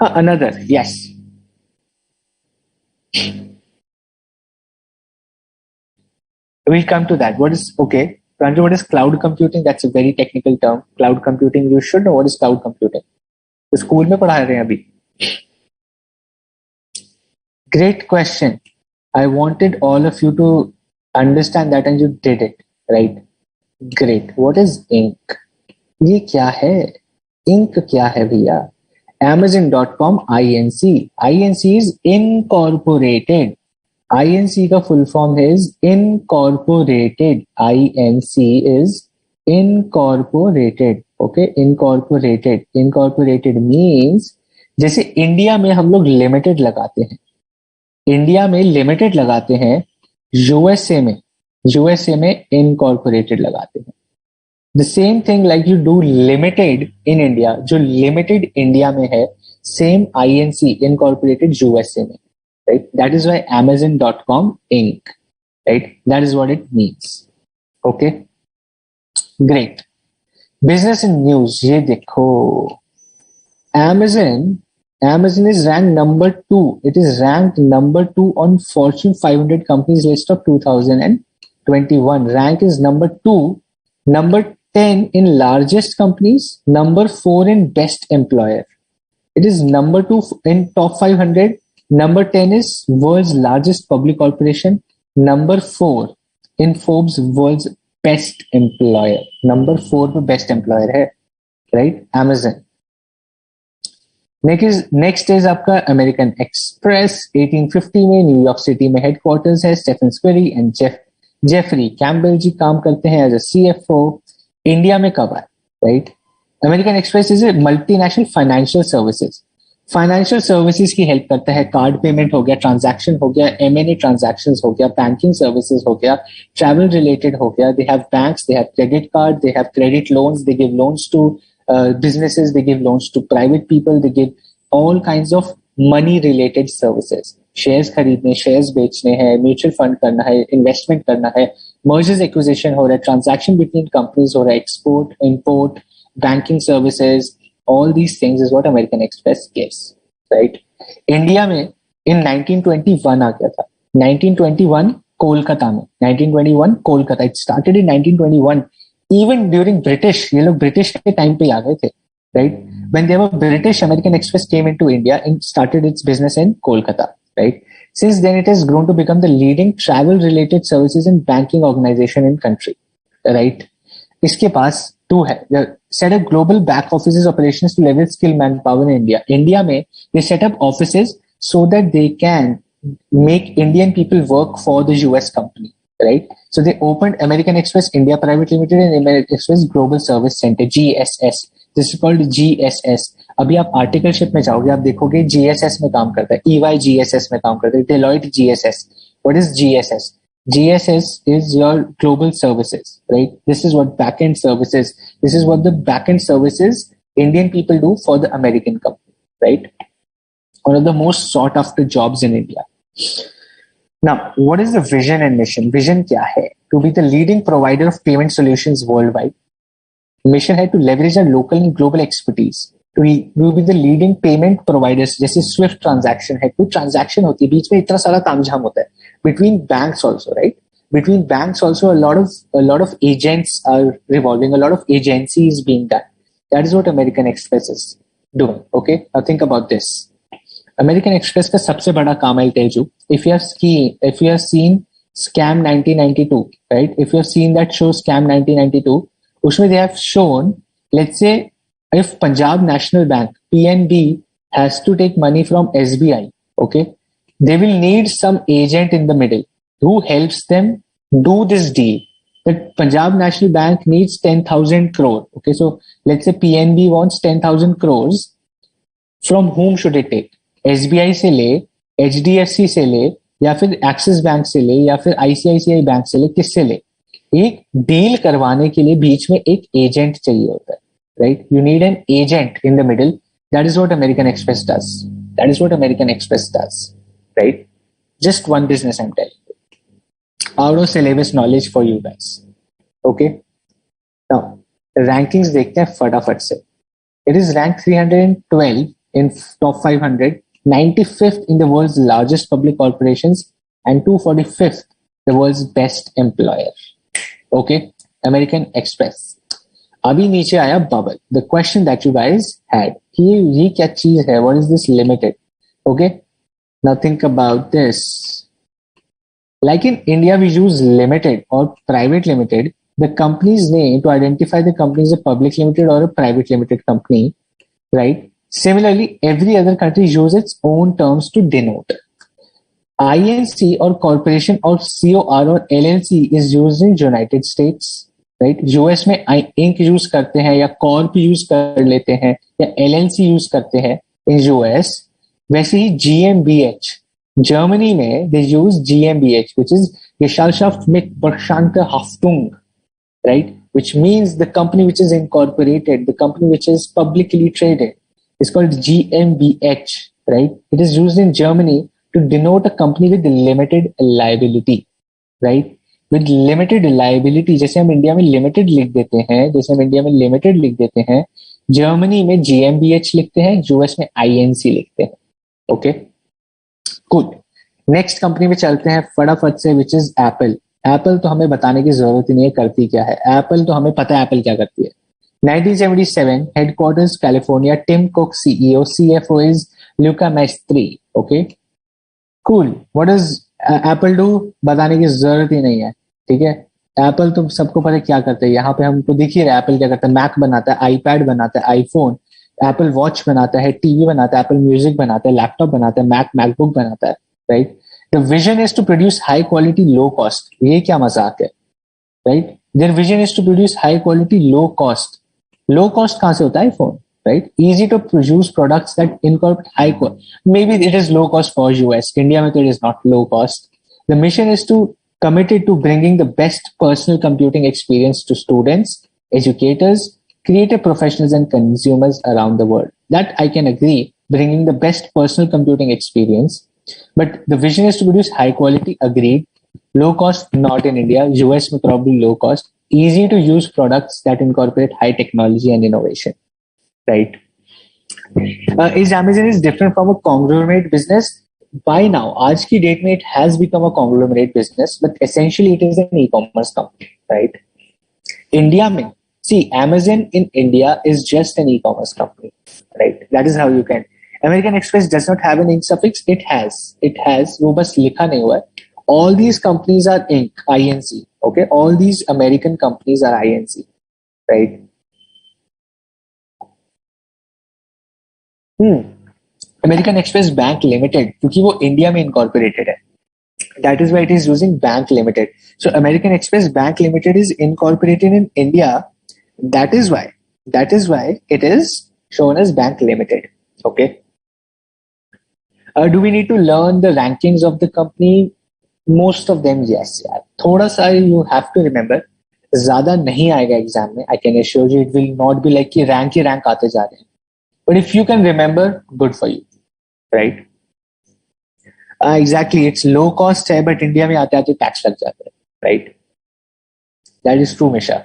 Another, yes. We'll come to that. What is, okay, Pranjal, what is cloud computing? That's a very technical term. Cloud computing, you should know what is cloud computing. तो school में पढ़ा रहे हैं अभी. Great question. I wanted all of you to understand that and you did it, right? Great. What is ink? ये क्या है? Ink क्या है भैया? Amazon.com INC. INC is incorporated. INC का full form is incorporated. INC is incorporated. Okay, incorporated. Incorporated means जैसे India में हम लोग लिमिटेड लगाते हैं, इंडिया में लिमिटेड लगाते हैं, यूएसए में इनकॉर्पोरेटेड लगाते हैं. The same thing like you do limited in India, जो लिमिटेड इंडिया में है, सेम आईएनसी इनकॉर्पोरेटेड यूएसए में, right? That is why Amazon.com Inc. Right? That is what it means. Okay, great. Business in news, ये देखो, Amazon is ranked number 2. It is ranked number 2 on Fortune 500 companies list of 2021. Rank is number 2, number 10 in largest companies, number 4 in best employer. It is number 2 in top 500. Number 10 is world's largest public corporation. Number 4 in Forbes world's best employer. Number 4 पे best employer है, right? Amazon. Next is आपका American Express. 1850 में New York city में headquarters है. Stephen Squeri and Jeffrey Campbell ji काम करते हैं as a CFO. India में कब आए, right? American express is a multinational financial services की हेल्प करता है. कार्ड पेमेंट हो गया, ट्रांजैक्शन हो गया, एमएनए ट्रांजैक्शन हो गया, बैंकिंग सर्विसेज हो गया, ट्रैवल रिलेटेड हो गया. They have banks, they have credit card, they have credit loans, they give loans to businesses, they give loans to private people, they give all kinds of money related services. Shares खरीदने, shares बेचने हैं, mutual fund करना है, investment करना है, mergers acquisition हो रहा है, ट्रांजैक्शन बिटवीन कंपनीज हो रहा है, export, import, banking services, all these things is what American Express gives, right? India में in 1921 आ गया था. 1921 कोलकाता में. 1921 Kolkata. It started in 1921. Even during British, ये लोग ब्रिटिश के टाइम पे आ गए थे, right? When they were British, American Express came into India and started its business in Kolkata, right? Since then, it has grown to become the leading travel-related services and banking organization in country, right? इसके पास two है. They set up global back offices operations to leverage skill manpower in India. India में they set up offices so that they can make Indian people work for the US company. Right? So they opened American Express India Private Limited and American Express Global Service Center, GSS. This is called GSS. अभी आप articleship में जाओगे, आप देखोगे GSS में काम करता है, EY GSS में काम करता है, Deloitte GSS. What is GSS? GSS is your global services, right? This is what backend services. This is what the backend services Indian people do for the American company, right? One of the most sought after jobs in India. Now, what is the vision and mission? Vision क्या है? To be the leading provider of payment solutions worldwide. Mission है to leverage our local and global expertise. To be the leading payment providers. जैसे Swift transaction है, कोई transaction होती है, बीच में इतना सारा तामझाम होता है. Between banks also, right? Between banks also, a lot of agents are revolving. A lot of agency is being done. That is what American Express is doing. Okay, now think about this. American express का सबसे बड़ा काम, I'll tell you, if you have seen Scam 1992, right? If you have seen that show Scam 1992, उसमें they have shown, let's say, if Punjab National Bank (PNB) has to take money from SBI, okay, they will need some agent in the middle who helps them do this deal. That Punjab National Bank needs 10,000 crore, okay, so let's say PNB wants 10,000 crores. From whom should it take? SBI से ले, HDFC से ले, या फिर axis bank से ले, या फिर ICICI बैंक से ले, किससे ले? एक डील करवाने के लिए बीच में एक एजेंट चाहिए होता है, right? You need an agent in the middle. That is what American express does. That is what American Express does, right? Just one business I'm telling you. Out of syllabus knowledge for you guys. Okay? Now, rankings देखते हैं फटाफट से. It is ranked 312 in top 500, 95th in the world's largest public corporations, and 245th the world's best employer. Okay, American Express. अभी नीचे आया bubble. The question that you guys had. ये क्या चीज है? What is this limited? Okay, now think about this. Like in India, we use limited or private limited, the company's name to identify the company is a public limited or a private limited company, right? Similarly, every other country uses its own terms to denote. INC or corporation or COR or LLC is used in United States, right? US में Inc use करते हैं या Corp use कर लेते हैं या LLC use करते हैं in US. वैसे ही GMBH Germany में they use GmbH, which is Gesellschaft mit beschränkter Haftung, right? Which means the company which is incorporated, the company which is publicly traded, is called GmbH, right? It is used in Germany to denote a company with limited liability, right? With limited liability, जैसे हम India में limited लिख देते हैं, जैसे हम India में limited लिख देते हैं, जर्मनी में GmbH लिखते हैं, यूएस में INC लिखते हैं. Okay, good. नेक्स्ट कंपनी में चलते हैं फटाफट से, विच इज एप्पल. एप्पल तो हमें बताने की जरूरत ही नहीं है करती क्या है. एप्पल तो हमें पता है एप्पल क्या करती है. 1977, headquarters California, Tim Cook CEO, CFO is Luca Maestri. Okay, cool. What does Apple do? बताने की जरूरत ही नहीं है, ठीक है. एप्पल तो सबको पता है क्या करते हैं. यहाँ पे हमको दिख ही रहा है एप्पल क्या करता है. मैक बनाता है, आईपैड बनाता है, आईफोन, एप्पल वॉच बनाता है, टीवी बनाता है, एप्पल म्यूजिक बनाता है, लैपटॉप बनाता है, मैकबुक बनाता है, right. The vision is to produce high quality low cost. ये क्या मजाक है, right. Their vision is to produce high quality low cost. Low cost कहां से होता है? Phone, right. Easy to produce products that incorporate high cost. May be it is low cost for US. India में तो it is not low cost. The mission is to committed to bringing the best personal computing experience to students, educators, creative professionals and consumers around the world. That I can agree, bringing the best personal computing experience. But the vision is to produce high quality, agreed. Low cost, not in India. US may probably low cost. Easy to use products that incorporate high technology and innovation. Right? Is Amazon is different from a conglomerate business? By now, आज की date में it has become a conglomerate business, but essentially it is an e-commerce company, right? India में, see, Amazon in India is just an e-commerce company, right? That is how you can. American Express does not have an ink suffix. It has, वो बस लिखा नहीं हुआ है. All these companies are Inc, INC, okay? All these American companies are INC, right? American Express Bank Limited, क्योंकि वो India में incorporated है. That is why it is using Bank Limited. So American Express Bank Limited is incorporated in India. That is why it is shown as Bank Limited. Okay. Do we need to learn the rankings of the company? Most of them, yes. यार थोड़ा सा you have to remember. ज़्यादा नहीं आएगा exam में. I can assure you, it will not be like कि rank ही rank आते जा रहे हैं. But if you can remember, good for you. Right? Exactly. It's low cost है, but इंडिया में आते आते टैक्स लग जाता है. Right? That is true, Misha.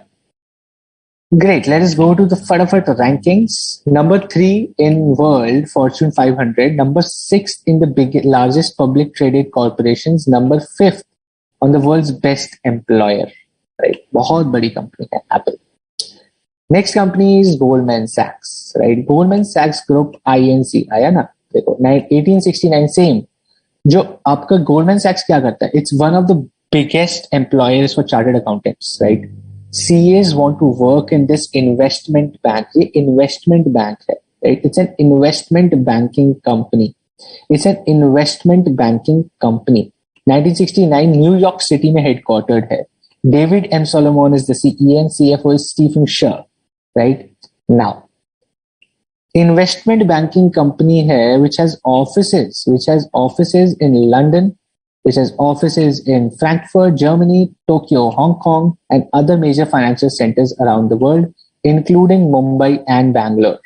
Great. Let us go to the फटाफट rankings. Number 3 in world Fortune 500. Number 6 in the largest public traded corporations. Number 5th on the world's best employer. Right? बहुत बड़ी company है Apple. Next company is Goldman Sachs. Right? Goldman Sachs Group INC आया ना? देखो 1869 same. जो आपका Goldman सैक्स क्या करता है? It's one of the biggest employers for chartered accountants, right. CS want to work in this investment bank. ये investment bank है, right. It's an investment banking company. It's an investment banking company. 1969 New York city में headquartered है. David M Solomon is the CEO and CFO is Stephen Scherr, right. Now investment banking company hai which has offices in London, which has offices in Frankfurt, Germany, Tokyo, Hong Kong and other major financial centers around the world including Mumbai and Bangalore.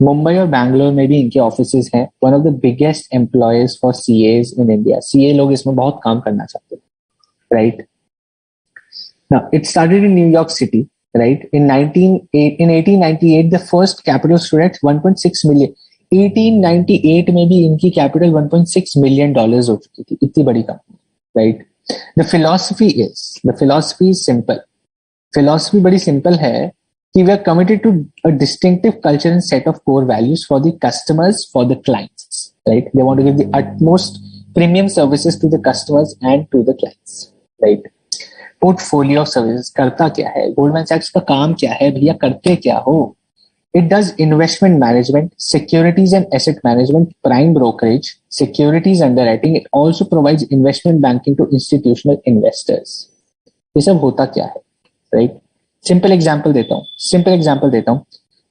Mumbai और Bangalore में भी इनके offices हैं. One of the biggest employers for CAs in India. CA लोग इसमें बहुत काम करना चाहते हैं, right? Now it started in New York City. Right, in 1898 the first capital stood at 1.6 million. 1898 में भी इनकी कैपिटल $1.6 मिलियन हो चुकी थी, इतनी बड़ी company, right? The philosophy is simple. Philosophy बड़ी सिंपल है कि we are committed to a distinctive culture and set of core values for the customers, for the clients, right? They want to give the utmost premium services to the customers and to the clients, right? Portfolio of services करता क्या है? Goldman सैक्स का काम क्या है भैया? करते क्या हो? It does investment management, securities and asset management, prime brokerage, securities underwriting. It also provides investment banking to institutional investors. ये सब होता क्या है, राइट? सिंपल एग्जाम्पल देता हूँ.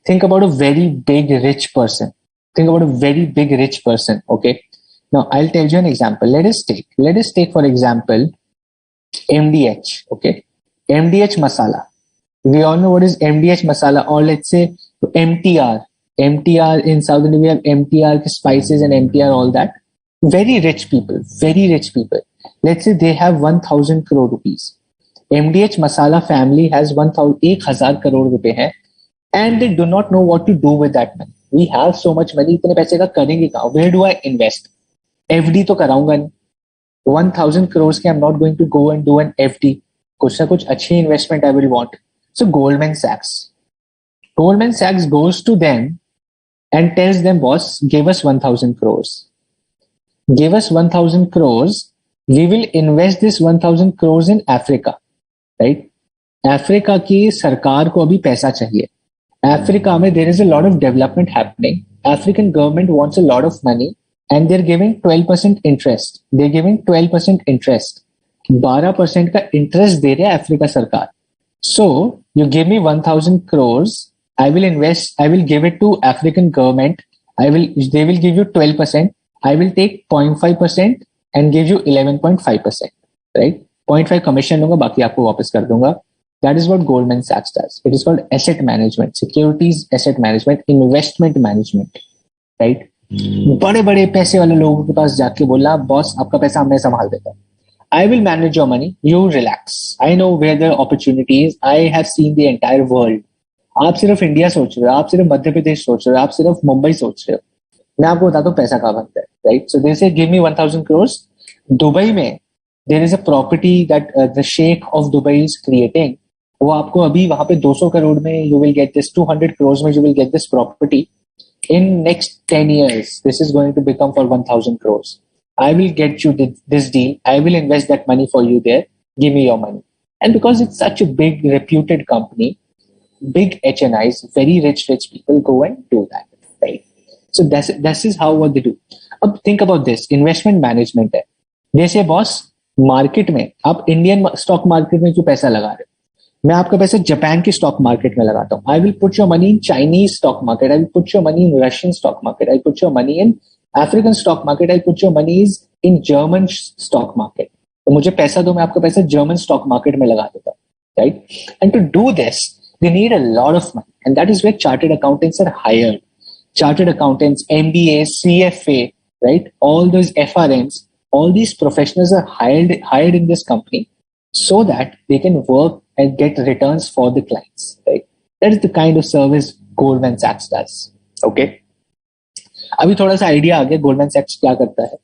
Think about a very big rich person. Okay, now I'll tell you an example. Let us take for example MDH. Okay, MDH masala. We all know what is MDH masala, or let's say MTR. In South India we have MTR spices and MTR, all that. Very rich people. Let's say they have 1,000 crore rupees. MDH masala family has 1,000 crore रुपए है, and they do not know what to do with that money. We have so much money, इतने पैसे का करेंगे कहाँ? Where do I invest? FD तो कराऊंगा नहीं. 1,000 crores के I'm not going to go and do an FD. कुछ ना कुछ अच्छी investment I will want. So Goldman Sachs goes to them and tells them, boss, give us 1,000 crores. We will invest this 1,000 crores in Africa, right? Africa की सरकार को अभी पैसा चाहिए. Africa में there is a lot of development happening. African government wants a lot of money and they're giving 12% interest. 12% का interest दे रहे हैं अफ्रीका सरकार. So you give me 1,000 crores, I will give it to African government. They will give you 12%. I will take 0.5% and give you 11.5%, right? 0.5 commission लूंगा, बाकी आपको वापस कर दूंगा. That is what Goldman Sachs does. It is called asset management, securities asset management, investment management, right? बड़े बड़े पैसे वाले लोगों के पास जाके बोला, बॉस आपका पैसा मैं संभाल देता हूँ. I will manage your money. You relax. I know where the opportunity is. I have seen the entire world. आप सिर्फ इंडिया सोच रहे हो, आप सिर्फ मध्य प्रदेश सोच रहे हो, आप सिर्फ मुंबई सोच रहे हो. मैं आपको बताता हूँ पैसा कहाँ बनता है, right? So they say give me 1,000 crores. Dubai में there is a property that the sheikh of Dubai is creating. वो आपको अभी वहां पे 200 करोड़ में you will get this, 200 crores में you will get this property. In next 10 years, this is going to become for 1,000 crores. I will get you this deal. I will invest that money for you there. Give me your money. And because it's such a big reputed company, big HNIs, very rich people go and do that, right? So this is how what they do. अब think about this. Investment management है. जैसे boss market में आप Indian stock market में क्यों पैसा लगा रहे हो? मैं आपका पैसा जापान के स्टॉक मार्केट में लगाता हूँ. I will put your money in Chinese stock market. I will put your money in Russian stock market. I put your money in African stock market. I put your money is in German stock market. तो मुझे पैसा दो, मैं आपका पैसा German stock market में लगा देता हूँ, right? And to do this they need a lot of money, and that is where chartered accountants are hired. Chartered accountants, MBAs, CFA, right? All those FRMs, all these professionals are hired in this company so that they can work and get returns for the clients, right? That is the kind of service Goldman Sachs does. Okay. अभी थोड़ा सा idea आ गया Goldman सैक्स क्या करता है,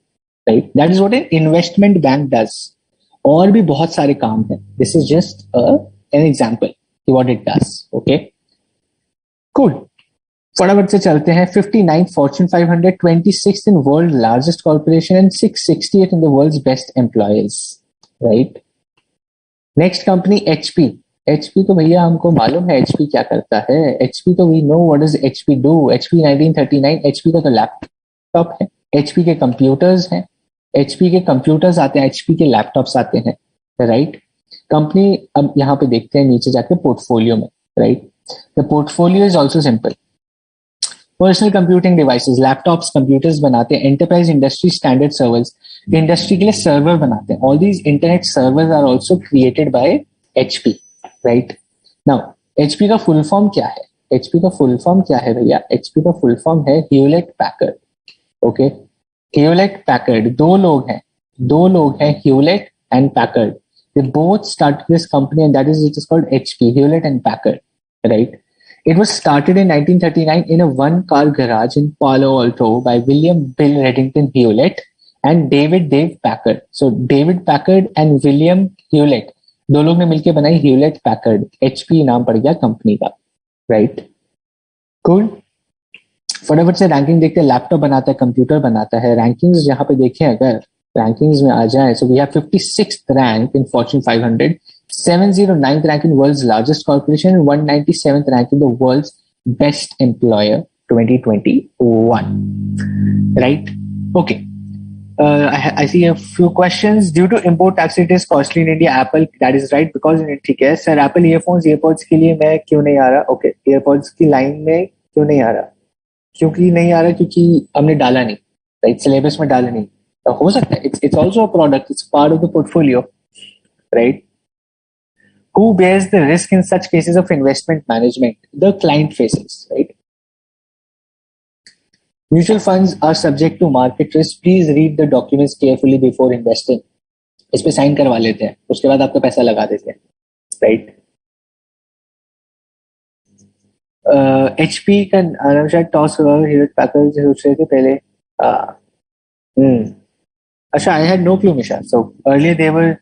right? That is what an investment bank does. और भी बहुत सारे काम है. This is just an example what it does. Okay, cool. फटाफट से चलते हैं. 59th Fortune 500, 26th in world largest corporation and 668 in the world's best employers, right? Next company HP. HP तो भैया हमको मालूम है HP क्या करता है. HP तो we know what does HP do. HP 1939. HP का तो लैपटॉप है. HP के कंप्यूटर्स हैं. HP के कंप्यूटर्स आते हैं, HP के लैपटॉप्स आते हैं, राइट? कंपनी अब यहाँ पे देखते हैं नीचे जाके पोर्टफोलियो में, right? The portfolio is also simple. Personal computing devices, laptops, computers बनाते हैं. Enterprise industry standard servers, industry के लिए सर्वर बनाते हैं. All these internet servers are also created by HP, right? Now HP का फुल फॉर्म क्या है? HP का फुल फॉर्म क्या है भैया? HP का फुल फॉर्म है Hewlett Packard. Okay, Hewlett Packard. दो लोग हैं Hewlett and Packard. They both started this company, and that is it is called HP, Hewlett and Packard, right? It was started in 1939 in a one-car garage in Palo Alto by William Bill Reddington Hewlett and David Dave Packard. So David Packard and William Hewlett, दो लोग ने मिलके बनाई Hewlett Packard. HP नाम पड़ गया company का, right? Cool. फटाफट से रैंकिंग देखते हैं. लैपटॉप बनाता है, कंप्यूटर बनाता है. रैंकिंग्स यहाँ पे देखें, अगर रैंकिंग्स में आ जाए, so we have 56th rank in Fortune 500, 709th rank in world's largest corporation, and 197th rank in the world's best employer 2021. Right? Okay. I see a few questions. Due to import tax, it is costly in India. Apple, that is right, because in ठीक है sir. Apple earphones, earpods के लिए मैं क्यों नहीं आ रहा? Okay, earpods की line में क्यों नहीं आ रहा? क्योंकि नहीं आ रहा क्योंकि हमने डाला नहीं, राइट? सिलेबस में डाला नहीं. तो हो सकता है it's also a product, it's part of the portfolio, right? Who bears the risk in such cases of investment management? The client faces, right? Mutual funds are subject to market risk. Please read the documents carefully before investing. इस पे sign करवा लेते हैं, उसके बाद आपका पैसा लगा देते हैं, राइट? HP का नाम शायद टॉस हीरो पैकर्ड सोच रहे थे पहले. अच्छा, I had no clue, Misha. So earlier they were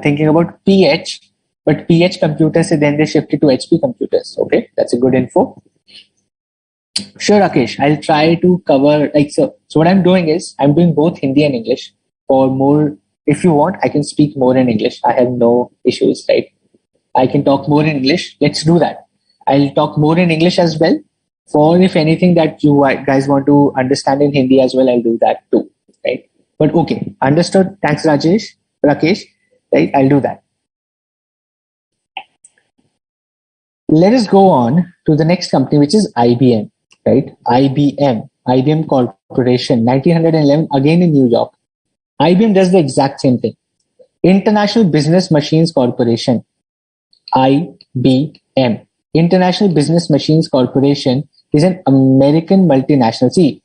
thinking about PH, but PH computers, then they shifted to HP computers. Okay, that's a good info. Sure, Rakesh, I'll try to cover, like, so what I'm doing is I'm doing both Hindi and English. For more, if you want, I can speak more in English. I have no issues, right? I can talk more in English. Let's do that. I'll talk more in English as well. For if anything that you guys want to understand in Hindi as well, I'll do that too, right? But okay, understood. Thanks, Rakesh, right? I'll do that. Let us go on to the next company, which is IBM, right? IBM Corporation, 1911, again in New York. IBM does the exact same thing. International Business Machines Corporation, IBM. International Business Machines Corporation is an American multinational. See,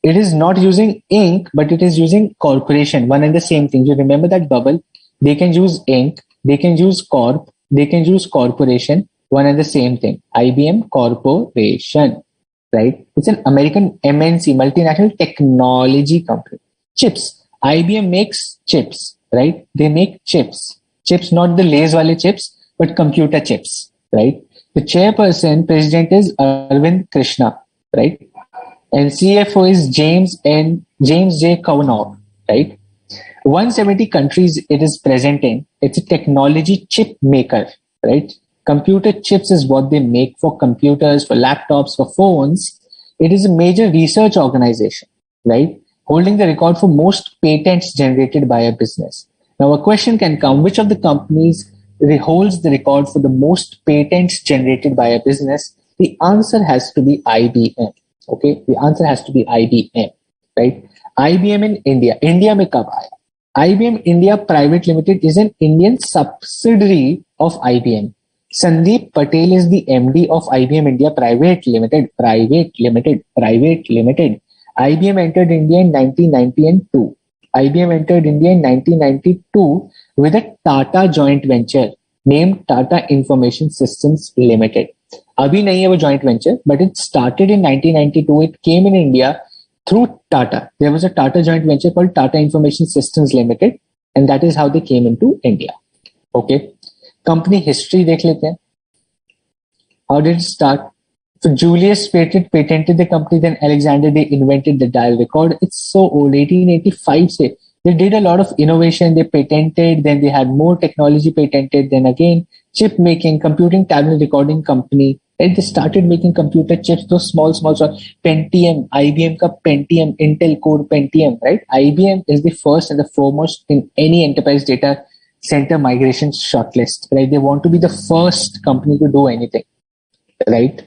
it is not using Inc., but it is using corporation, one and the same thing. You remember that bubble? They can use Inc., they can use Corp, they can use corporation, one and the same thing. IBM Corporation, right? It's an American MNC, multinational technology company. Chips. IBM makes chips, right? They make chips. Chips, not the Lay's wale chips, but computer chips, right? The chairperson, president is Arvind Krishna, right? And CFO is James J. Kavanaugh, right? 170 countries it is present in. It's a technology chip maker, right? Computer chips is what they make for computers, for laptops, for phones. It is a major research organization, right? Holding the record for most patents generated by a business. Now a question can come, which of the companies holds the record for the most patents generated by a business? The answer has to be IBM. Okay, the answer has to be IBM, right? IBM in India. India mein kab aaya? IBM India Private Limited is an Indian subsidiary of IBM. Sandeep Patel is the MD of IBM India Private Limited. IBM entered India in 1992. IBM entered India in 1992 with a Tata joint venture named Tata Information Systems Limited. Abhi nahi hai wo joint venture, but it started in 1992. It came in India through Tata. There was a Tata joint venture called Tata Information Systems Limited, and that is how they came into India. Okay. Company history dekh lete hain. How did it start? So Julius patented the company, then Alexander, they invented the dial record. It's so old, 1885 se. They did a lot of innovation, they patented, then they had more technology patented, then again, chip making, computing tablet recording company. Right? They started making computer chips, those small, Pentium, IBM ka Pentium, Intel Core Pentium, right? IBM is the first and the foremost in any enterprise data center migration shortlist, right? They want to be the first company to do anything, right?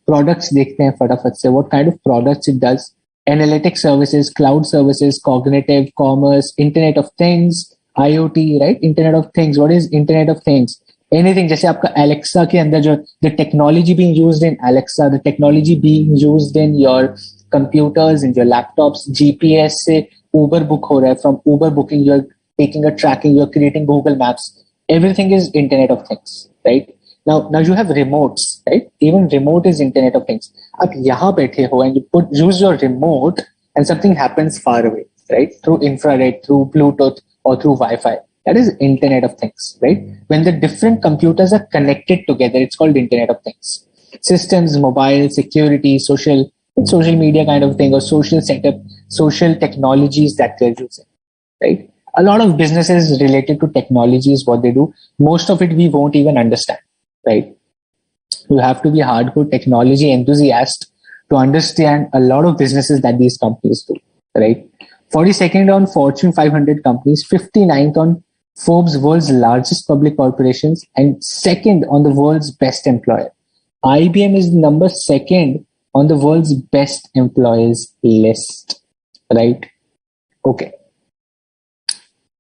Products dekhte hain fatafat se. What kind of products it does? Analytic services, cloud services, cognitive, commerce, Internet of Things, IoT, right? Internet of Things. What is Internet of Things? Anything. जैसे आपका Alexa के अंदर जो the technology being used in Alexa, the technology being used in your computers, in your laptops, GPS से Uber book हो रहा है. From Uber booking, you're taking a tracking, you're creating Google Maps. Everything is Internet of Things, right? Now you have remotes, right? Even remote is Internet of Things. आप यहाँ बैठे हो and you use your remote and something happens far away, right? Through infrared, through Bluetooth, or through Wi-Fi. That is Internet of Things, right? When the different computers are connected together, it's called Internet of Things. Systems, mobile, security, social media kind of thing, or social setup, social technologies that they're using, right? A lot of businesses related to technology is what they do. Most of it we won't even understand, right? You have to be a hardcore technology enthusiast to understand a lot of businesses that these companies do, right? 42nd on Fortune 500 companies, 59th on Forbes world's largest public corporations, and second on the world's best employer. IBM is number second on the world's best employers list, right? Okay.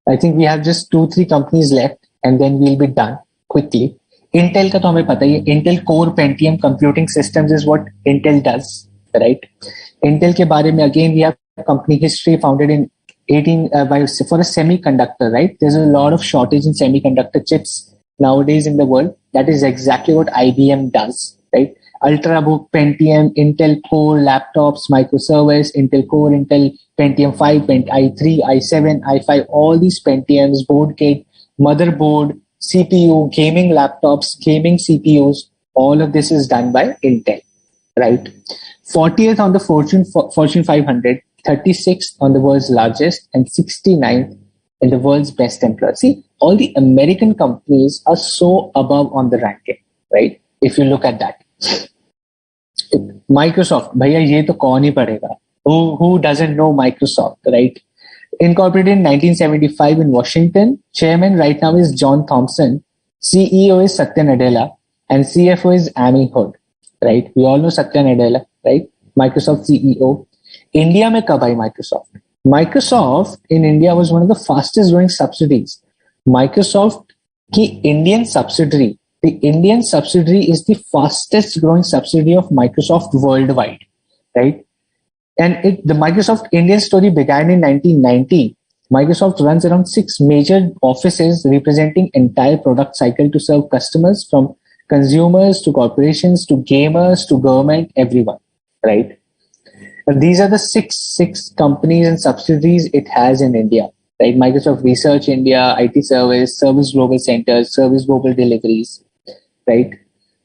I think we have just 2-3 companies left and then we'll be done quickly. Intel का तो हमें पता ही है. Intel Core Pentium Computing Systems is what Intel does, right? Intel के बारे में again we have company history founded in 18 for a semiconductor, right? There's a lot of shortage in semiconductor chips nowadays in the world. That is exactly what IBM does, right? Ultrabook, Pentium, Intel Core laptops, microservice, Intel Core, Intel Pentium 5, i3, i7, i5, all these Pentiums, board kit, motherboard, CPU, gaming laptops, gaming CPUs, all of this is done by Intel, right? 40th on the Fortune 500, 36th on the world's largest, and 69th in the world's best employer. See, all the American companies are so above on the ranking, right? If you look at that. Microsoft, भैया ये तो कौन ही पढ़ेगा? Who doesn't know Microsoft, right? Incorporated in 1975 in Washington. Chairman right now is John Thompson. CEO is Satya Nadella. And CFO is Amy Hood, right? We all know Satya Nadella, right? Microsoft CEO. India में कब आई Microsoft? Microsoft in India was one of the fastest growing subsidiaries. Microsoft की Indian subsidiary, the Indian subsidiary is the fastest growing subsidiary of Microsoft worldwide, right? And the Microsoft Indian story began in 1990. Microsoft runs around 6 major offices representing entire product cycle to serve customers from consumers to corporations to gamers to government, everyone, right? And these are the six companies and subsidiaries it has in India, right? Microsoft Research India, IT Service, Service Global Centers, Service Global Deliveries, right?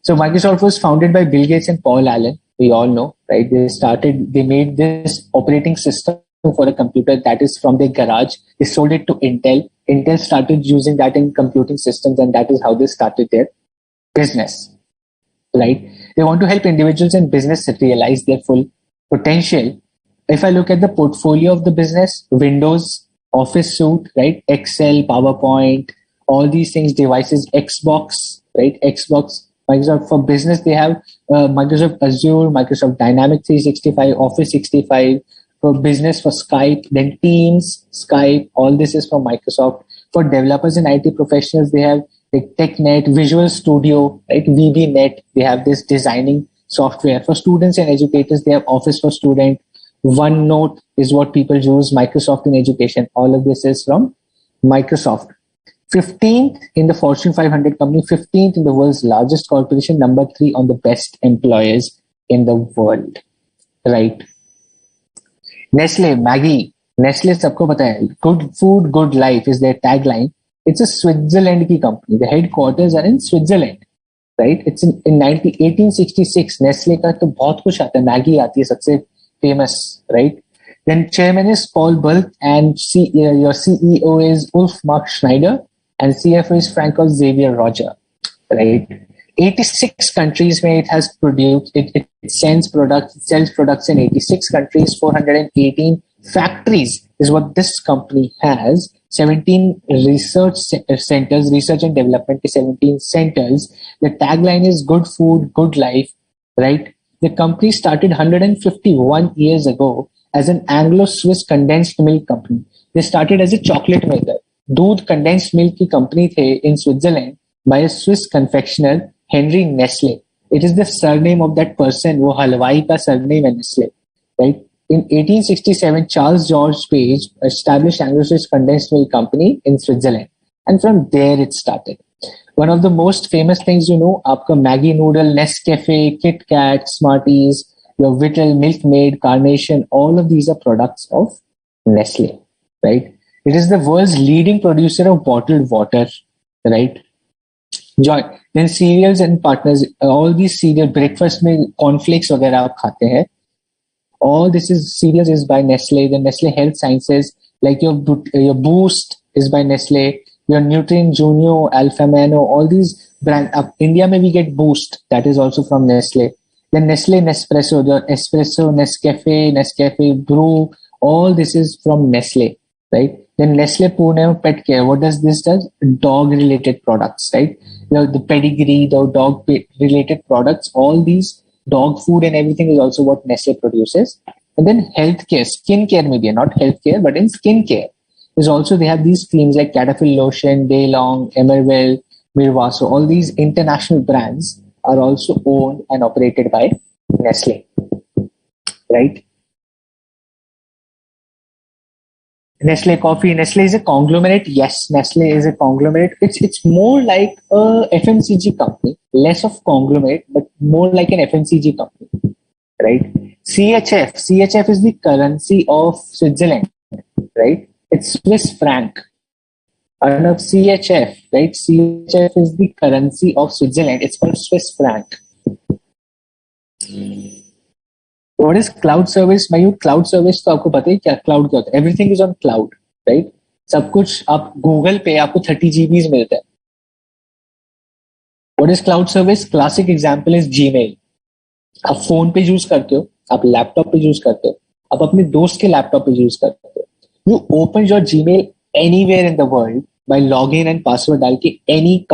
So Microsoft was founded by Bill Gates and Paul Allen. We all know, right? They made this operating system for a computer that is from their garage. They sold it to Intel. Intel started using that in computing systems, and that is how they started their business, right? They want to help individuals and business realize their full potential. If I look at the portfolio of the business, Windows, Office Suite, right? Excel, PowerPoint, all these things, devices, Xbox, right? Xbox. Microsoft for business, they have Microsoft Azure, Microsoft Dynamics 365, Office 65. For business, for Skype, then Teams, Skype, all this is from Microsoft. For developers and IT professionals, they have the TechNet, Visual Studio, right? VBNet, they have this designing software. For students and educators, they have Office for Student. OneNote is what people use, Microsoft in education. All of this is from Microsoft. 15th in the Fortune 500 company, 15th in the world's largest corporation, number 3 on the best employers in the world, right? Nestle, Maggie, Nestle सबको पता है, good food, good life is their tagline. It's a Switzerland की company. The headquarters are in Switzerland, right? It's in 1866. Nestle का तो बहुत कुछ आता है, Maggie आती है सबसे famous, right? Then chairman is Paul Bulk and your CEO is Ulf Mark Schneider and CFO is Franco Xavier Roger, right? 86 countries where it has produced, it sells products in 86 countries, 418 factories is what this company has, 17 research centers, research and development, 17 centers. The tagline is good food, good life, right? The company started 151 years ago as an Anglo-Swiss condensed milk company. They started as a chocolate maker. दूध condensed milk की company थे in Switzerland by a Swiss confectioner, Henry Nestle. It is the surname of that person, वो हलवाई का surname है Nestle, right? In 1867, Charles George Page established Anglo-Swiss condensed milk company in Switzerland. And from there it started. One of the most famous things, आपका Maggi noodle, Nescafe, Kit Kat, Smarties, your Vittel, Milkmaid, Carnation, all of these are products of Nestle, right? It is the world's leading producer of bottled water, right? Joy. Then cereals and partners, all these cereal breakfast में cornflakes वगैरह आप खाते हैं. All this is cereals is by Nestle. The Nestle Health Sciences, like your Boost is by Nestle. Your Nutrient Junio, Alpha Mano, all these brands. India mein we get Boost, that is also from Nestle. Then Nestle Nespresso, the Espresso, Nescafe Brew, all this is from Nestle, right? Then Nestle Pune Pet Care, what does this does? Dog related products, right? The pedigree, the dog related products, all these dog food and everything is also what Nestle produces. And then healthcare, skincare maybe, not healthcare, but in skincare is also, they have these creams like Cetaphil Lotion, Daylong, Emerwell, Mirvaso. All these international brands are also owned and operated by Nestle, right? Nestle Coffee. Nestle is a conglomerate. Yes, Nestle is a conglomerate. It's more like a FMCG company, less of conglomerate, but more like an FMCG company, right? CHF is the currency of Switzerland, right? It's Swiss franc. And of CHF, right? CHF is the currency of Switzerland. It's called Swiss franc. What is cloud service? Mayur, cloud service तो आपको पता है क्या cloud क्या होता है? Everything is on cloud, right? सब कुछ आप Google पे आपको 30 GBs मिलता है. What is cloud service? Classic example is Gmail. आप फोन पे यूज करते हो, आप लैपटॉप पे यूज करते हो, आप अपने दोस्त के लैपटॉप पे यूज करते हो. You open your Gmail anywhere in the world by login and password डाल के any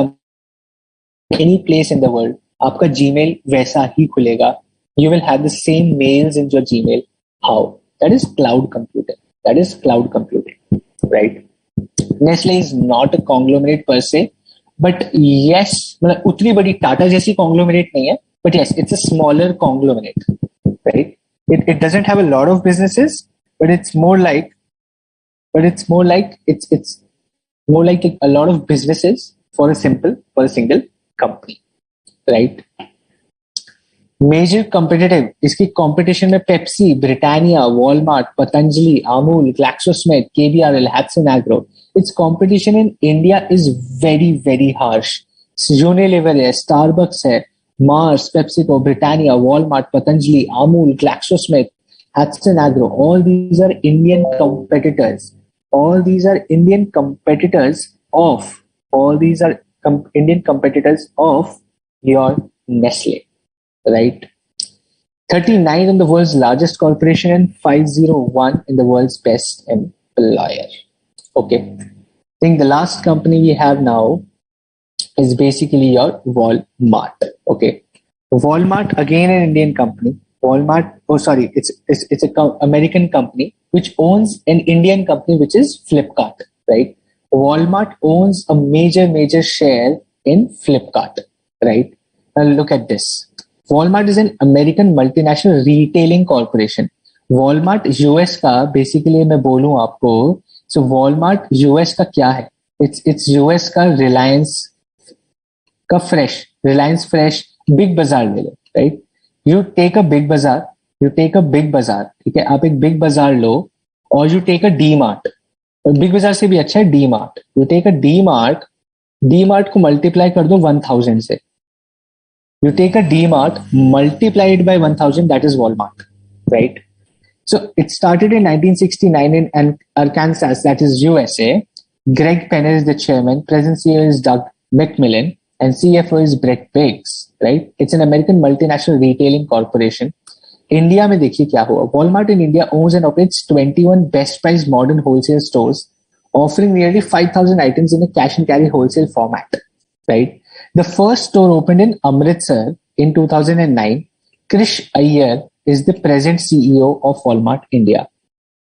place in the world, आपका Gmail वैसा ही खुलेगा. You will have the same mails in your Gmail. How? That is cloud computing. That is cloud computing, right? Nestle is not a conglomerate per se, but yes, मतलब उतनी बड़ी टाटा जैसी conglomerate नहीं है, but yes, it's a smaller conglomerate, right? It doesn't have a lot of businesses, but it's more like it's more like a lot of businesses for a single company, right? Major competitive, इसकी competition में Pepsi, Britannia, Walmart, Patanjali, Amul, GlaxoSmith, KBRL, Hudson Agro. Its competition in India is very, very harsh. Unilever है, Starbucks है, Mars, PepsiCo, Britannia, Walmart, Patanjali, Amul, GlaxoSmith, Hudson Agro. All these are Indian competitors. All these are Indian competitors of your Nestle, right? 39 in the world's largest corporation and 501 in the world's best employer. Okay. I think the last company we have now is basically your Walmart. Okay. Walmart, again an Indian company. Walmart, it's an American company which owns an Indian company which is Flipkart, right? Walmart owns a major share in Flipkart, right? Now look at this. Walmart is an American multinational retailing corporation. Walmart US का basically मैं बोलूँ आपको, so Walmart US का क्या है? It's US का Reliance Fresh, Big Bazaar ले लो, right? You take a big bazaar, ठीक है? आप एक big bazaar low, or you take a D-Mart. Big bazaar से भी अच्छा है D-Mart. You take a D-Mart को multiply कर दो 1000 से. You take a D-Mart, multiply it by 1000, that is Walmart, right? So it started in 1969 in Arkansas, that is USA. Greg Penner is the chairman, present CEO is Doug McMillan, and CFO is Brett Biggs, right? It's an American multinational retailing corporation. India में देखिए क्या हुआ. Walmart in India owns and operates 21 best price modern wholesale stores, offering nearly 5,000 items in a cash and carry wholesale format, right? The first store opened in Amritsar in 2009. Krish Iyer is the present CEO of Walmart India.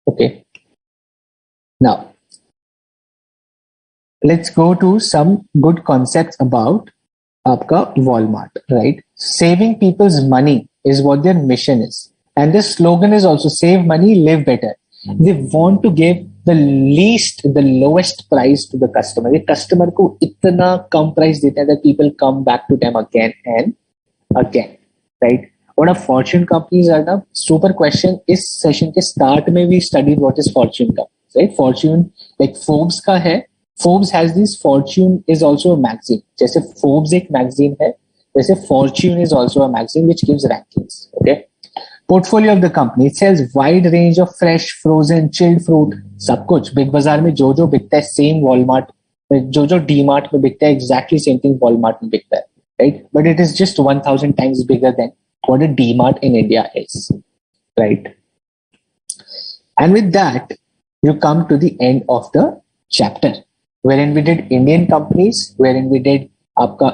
Okay. Now, let's go to some good concepts about आपका Walmart, right? Saving people's money is what their mission is. And their slogan is also save money, live better. They want to give the lowest price to the customer. ये customer को इतना कम price देते हैं that people come back to them again and again, right? What are fortune companies are now? Super question. इस session के start में we studied what is fortune companies, right? Fortune like Forbes का है. Forbes has this. Fortune is also a magazine. जैसे Forbes एक magazine है, वैसे Fortune is also a magazine which gives rankings. Okay. Portfolio of the company. It sells wide range of fresh, frozen, chilled fruit. सब कुछ big बाजार में जो बिकता है सेम वॉलमार्ट जो डीमार्ट में बिकता है exactly same thing वॉलमार्ट में बिकता है, right? But it is just 1,000 times bigger than what a DMart in India is, right? And with that, you come to the end of the chapter, wherein we did Indian companies, wherein we did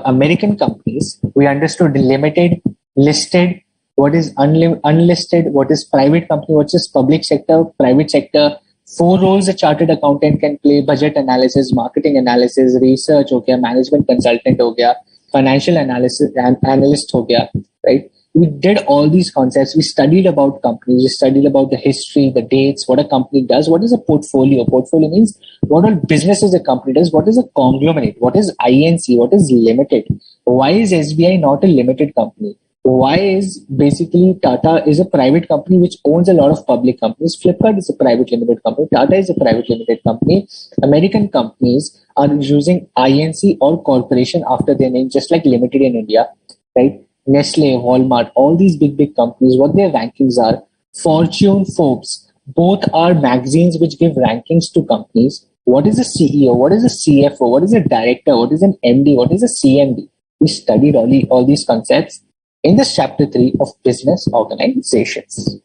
American companies. We understood limited, listed, what is unlisted, what is private company, what is public sector, private sector. 4 roles a chartered accountant can play: budget analysis, marketing analysis, research हो गया, management consultant हो गया, financial analysis analyst हो गया, right? We did all these concepts. We studied about companies. We studied about the history, the dates, what a company does. What is a portfolio? Portfolio means what all businesses a company does. What is a conglomerate? What is INC? What is limited? Why is SBI not a limited company? Why is basically Tata is a private company which owns a lot of public companies. Flipkart is a private limited company. Tata is a private limited company. American companies are using INC or corporation after their name, just like limited in India, right? Nestle, Walmart, all these big companies, what their rankings are. Fortune, Forbes, both are magazines which give rankings to companies. What is a CEO? What is a CFO? What is a director? What is an MD? What is a CMD? We studied all these concepts in this chapter 3 of business organizations,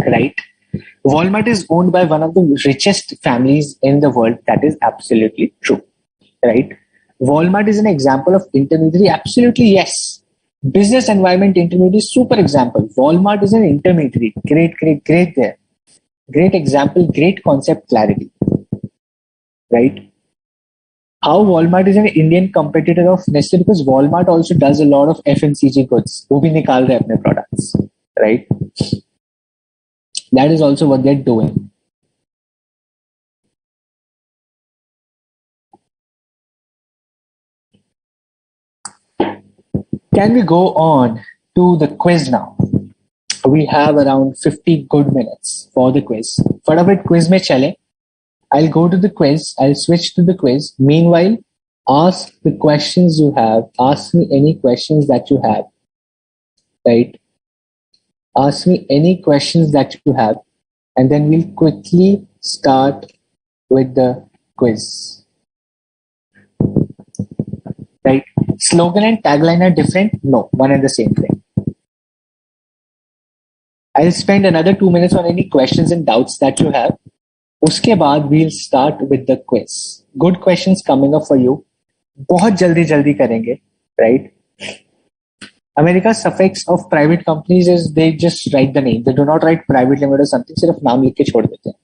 right? Walmart is owned by one of the richest families in the world. That is absolutely true, right? Walmart is an example of intermediary. Absolutely, yes. Business environment intermediary, super example. Walmart is an intermediary. Great there. Great example, great concept clarity, right? How Walmart is an Indian competitor of Nestle, because Walmart also does a lot of FMCG goods. वो भी निकाल रहे हैं अपने products, right? That is also what they're doing. Can we go on to the quiz now? We have around 50 good minutes for the quiz. फटाफट quiz में चलें. I'll go to the quiz. I'll switch to the quiz. Meanwhile, ask the questions you have. Ask me any questions that you have. Right? Ask me any questions that you have. And then we'll quickly start with the quiz. Right? Slogan and tagline are different? No, one and the same thing. I'll spend another 2 minutes on any questions and doubts that you have. उसके बाद we'll start with the quiz. Good questions coming up for you. बहुत जल्दी करेंगे, right? America's suffix of private companies is they just write the name. They do not write private limited or something. सिर्फ नाम लिख के छोड़ देते हैं.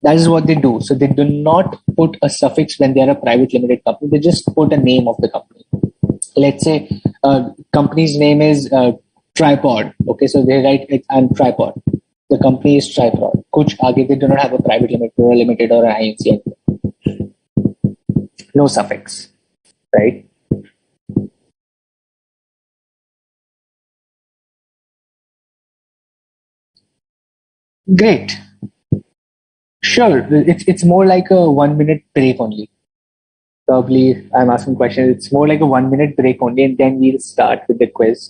That is what they do. So they do not put a suffix when they are a private limited company. They just put a name of the company. Let's say company's name is Tripod. Okay, so they write it and Tripod. The company is Tripod. Kuch aage, they do not have a private limited or an INC. No suffix, right? Great. Sure, it's more like a 1 minute break only. Probably I'm asking questions. It's more like a 1 minute break only, and then we'll start with the quiz.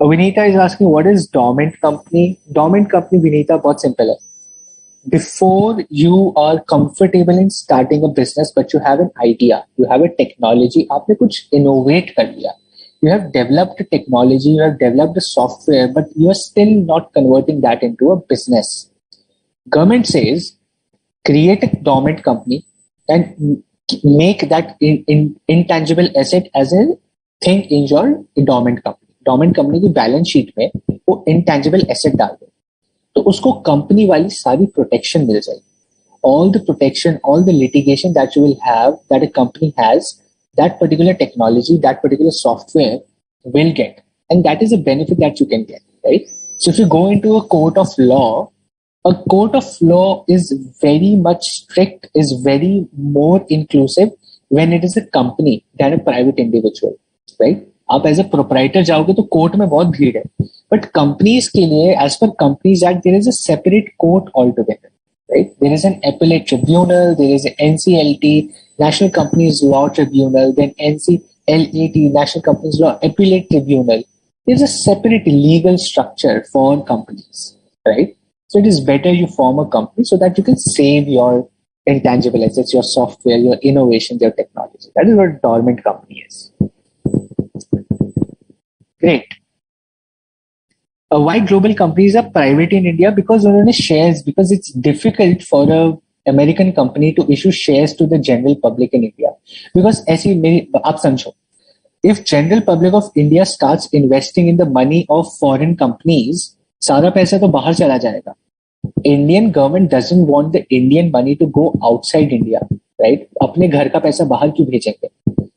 Vinita is asking, what is dormant company? Dormant company, Vinita, बहुत simple है. Before you are comfortable in starting a business, but you have an idea, you have a technology, आपने कुछ innovate कर लिया. You have developed a technology, you have developed a software, but you are still not converting that into a business. Government says, create a dormant company and make that intangible asset as a thing in your dormant company. Dormant company की balance sheet में वो intangible asset डाल दो, तो उसको company वाली सारी protection मिल जाएगी. All the protection, all the litigation that you will have, that a company has, that particular technology, that particular software will get, and that is a benefit that you can get, right? So if you go into a court of law, A court of law is very much strict, is very more inclusive when it is a company than a private individual, right? आप as a proprietor जाओगे तो court में बहुत भीड़ है, but companies के लिए as per companies act there is a separate court all together, right? There is an appellate tribunal, there is an NCLT, National Companies Law Tribunal, then NCLAT, National Companies Law Appellate Tribunal. There's a separate legal structure for companies, right? So it is better you form a company so that you can save your intangible assets, your software, your innovations, your technology. That is what a dormant company is. Great. Why global companies are private in India? Because उन्होंने shares, because it's difficult for a American company to issue shares to the general public in India. Because ऐसी मेरी आप समझो, if general public of India starts investing in the money of foreign companies, सारा पैसा तो बाहर चला जाएगा. Indian government doesn't want the Indian money to go outside India, right? अपने घर का पैसा बाहर क्यों भेजेंगे?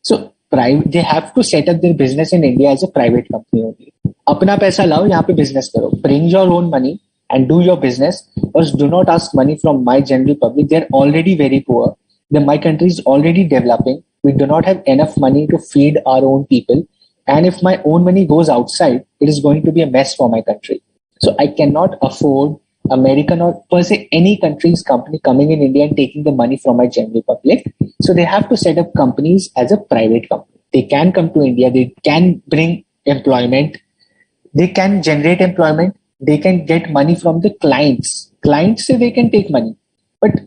So private, they have to set up their business in India as a private company only. अपना पैसा लाओ, यहाँ पे business करो. Bring your own money and do your business. But do not ask money from my general public. They're already very poor. My country is already developing. We do not have enough money to feed our own people. And if my own money goes outside, it is going to be a mess for my country. So I cannot afford American or per se any country's company coming in India and taking the money from my general public. So they have to set up companies as a private company. They can come to India. They can bring employment. They can generate employment. They can get money from the clients. Clients say they can take money. But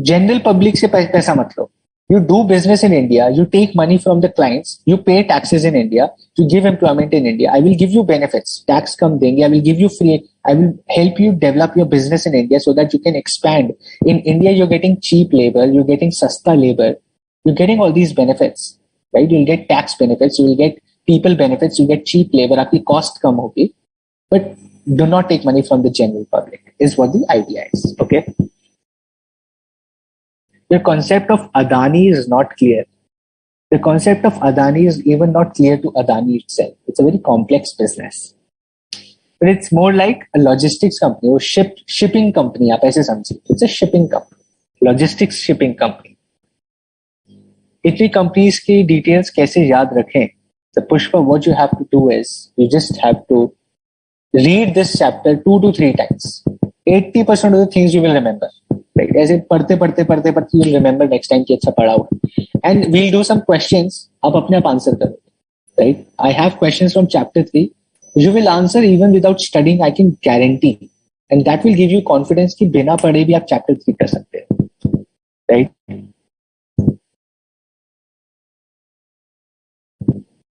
general public से पैसा मत लो. You do business in India, you take money from the clients, you pay taxes in India, you give employment in India. I will give you benefits. Tax come देंगे, I will give you free, I will help you develop your business in India so that you can expand. In India, you're getting cheap labor, you're getting sasta labor, you're getting all these benefits, right? You'll get tax benefits, you will get people benefits, you get cheap labor, आपकी cost कम होगी. But do not take money from the general public is what the idea is, okay? The concept of Adani is not clear. The concept of Adani is even not clear to Adani itself. It's a very complex business. But it's more like a logistics company or shipping company. आप ऐसे समझिए. It's a shipping company. Logistics shipping company. इतनी companies की details कैसे याद रखें? So Pushpa, what you have to do is you just have to read this chapter 2 to 3 times. 80% of the things you will remember. Right? ऐसे पढ़ते you'll remember next time कि अच्छा पढ़ा हुआ. And we'll do some questions. आप अपने आप answer करो. Right? I have questions from chapter 3. You will answer even without studying, I can guarantee. And that will give you confidence कि बिना पढ़े भी आप chapter 3 कर सकते हैं. Right?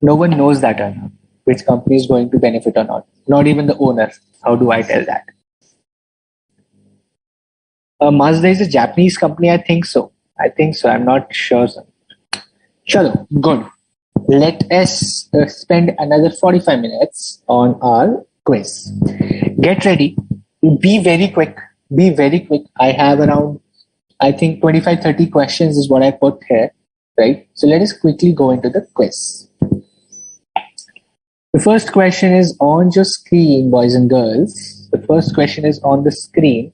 No one knows that or not. Which company is going to benefit or not. Not even the owner. How do I tell that? Mazda is a Japanese company, I think so. I'm not sure. Chalo, good. Let us spend another 45 minutes on our quiz. Get ready. Be very quick. I have around, I think 25-30 questions is what I put here. Right? So let us quickly go into the quiz. The first question is on your screen, boys and girls. The first question is on the screen.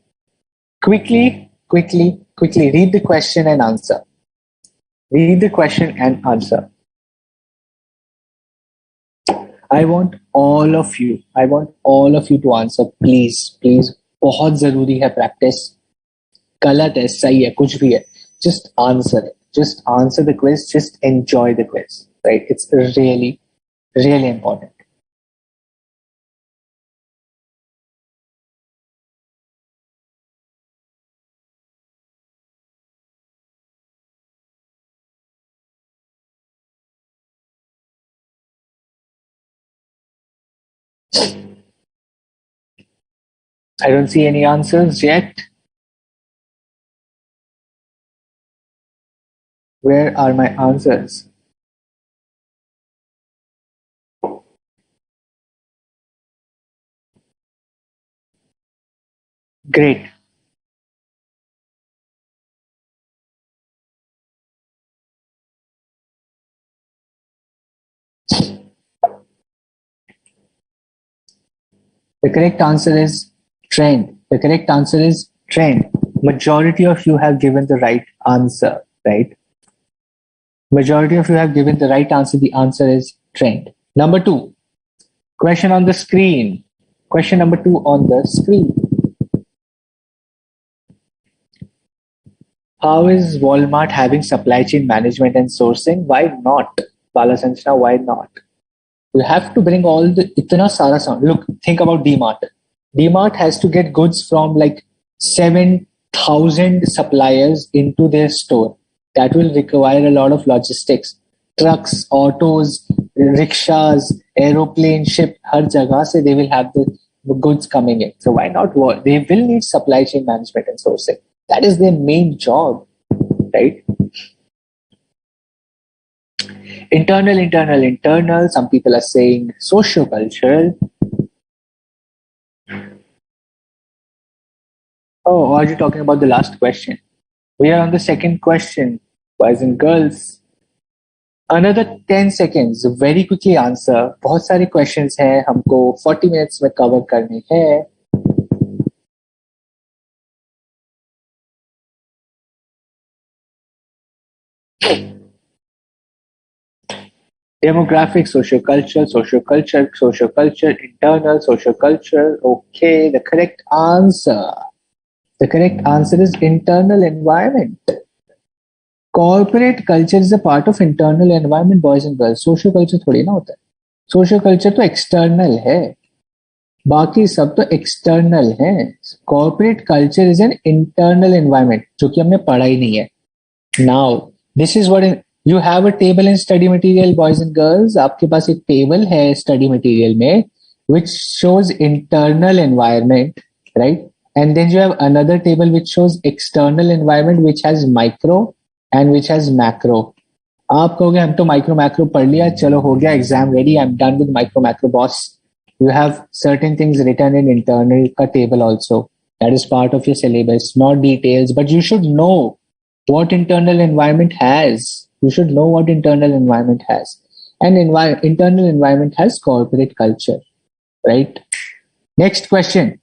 Quickly read the question and answer. Read the question and answer. I want all of you to answer, please. बहुत जरूरी है practice. गलत है, सही है, कुछ भी है. Just answer it. Just answer the quiz. Just enjoy the quiz. Right? It's really, really important. I don't see any answers yet. Where are my answers? Great. The correct answer is trend. The correct answer is trend. Majority of you have given the right answer, right? Majority of you have given the right answer. The answer is trend. Number 2, question on the screen. Question number 2 on the screen. How is Walmart having supply chain management and sourcing? Why not? Bala Sanchna, why not? You have to bring all the itna sara sound. Look, think about DMart. DMart has to get goods from like 7,000 suppliers into their store. That will require a lot of logistics. Trucks, autos, rickshaws, aeroplane, ship, har jagah se they will have the goods coming in. So why not? They will need supply chain management and sourcing. That is their main job, right? Internal. Some people are saying socio-cultural. Oh, are you talking about the last question? We are on the second question, boys and girls. Another 10 seconds, very quickly answer. बहुत सारे questions हैं, हमको 40 minutes में cover करने हैं. Demographic, socioculture, internal, socioculture. Okay, the correct answer is internal environment. Corporate culture is a part of internal environment, boys and girls. Social culture थोड़ी ना होता है. Social culture तो external है. बाकी सब तो external है. Corporate culture is an internal environment, जो कि हमने पढ़ा ही नहीं है. Now, this is what you have a table in study material, boys and girls. आपके पास एक table है study material में, which shows internal environment, right? And then you have another table which shows external environment, which has micro and which has macro. आप कहोगे हम तो micro macro पढ़ लिया, चलो हो गया, exam ready, I'm done with micro macro, boss. You have certain things written in internal का table also. That is part of your syllabus, not details, but you should know what internal environment has. You should know what internal environment has. And internal environment has corporate culture, right? Next question.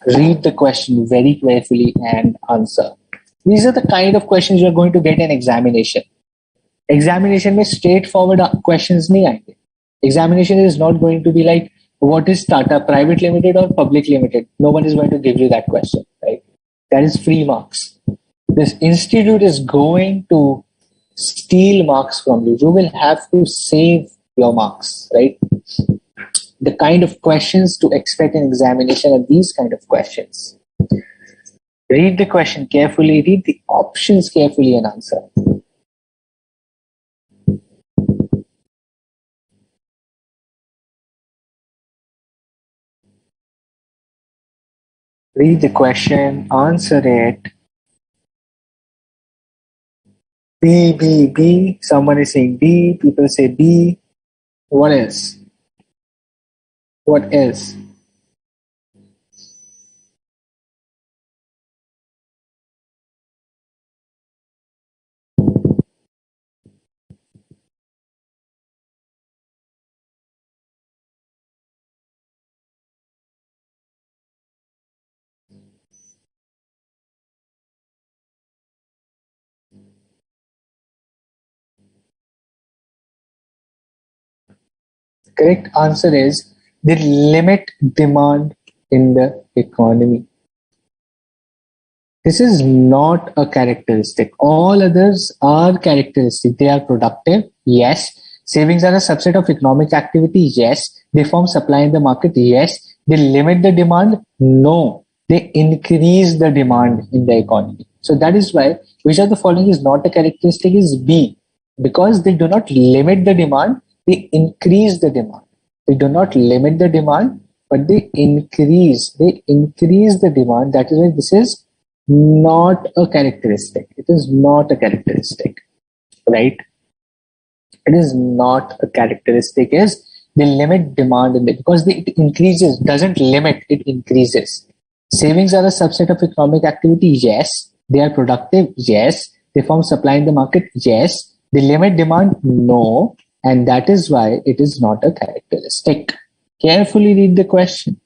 Read the question very carefully and answer. These are the kind of questions you're going to get in examination. Examination में straightforward questions नहीं आएंगे. Examination is not going to be like, what is Tata, private limited or public limited? No one is going to give you that question, right? That is free marks. This institute is going to steal marks from you. You will have to save your marks, right? The kind of questions to expect in examination are these kind of questions. Read the question carefully, read the options carefully and answer. Read the question, answer it. B. Someone is saying B, people say B. What else? What else? Correct answer is they limit demand in the economy. This is not a characteristic. All others are characteristic. They are productive, yes. Savings are a subset of economic activity, yes. They form supply in the market, yes. They limit the demand, no. They increase the demand in the economy. So that is why which of the following is not a characteristic is B. Because they do not limit the demand, they increase the demand. They do not limit the demand, but they increase the demand. That is why this is not a characteristic. It is not a characteristic, right? It is not a characteristic. Is they limit demand in it because it increases, doesn't limit, it increases. Savings are a subset of economic activity. Yes. They are productive. Yes. They form supply in the market. Yes. The limit demand, no, and that is why it is not a characteristic. Carefully read the question.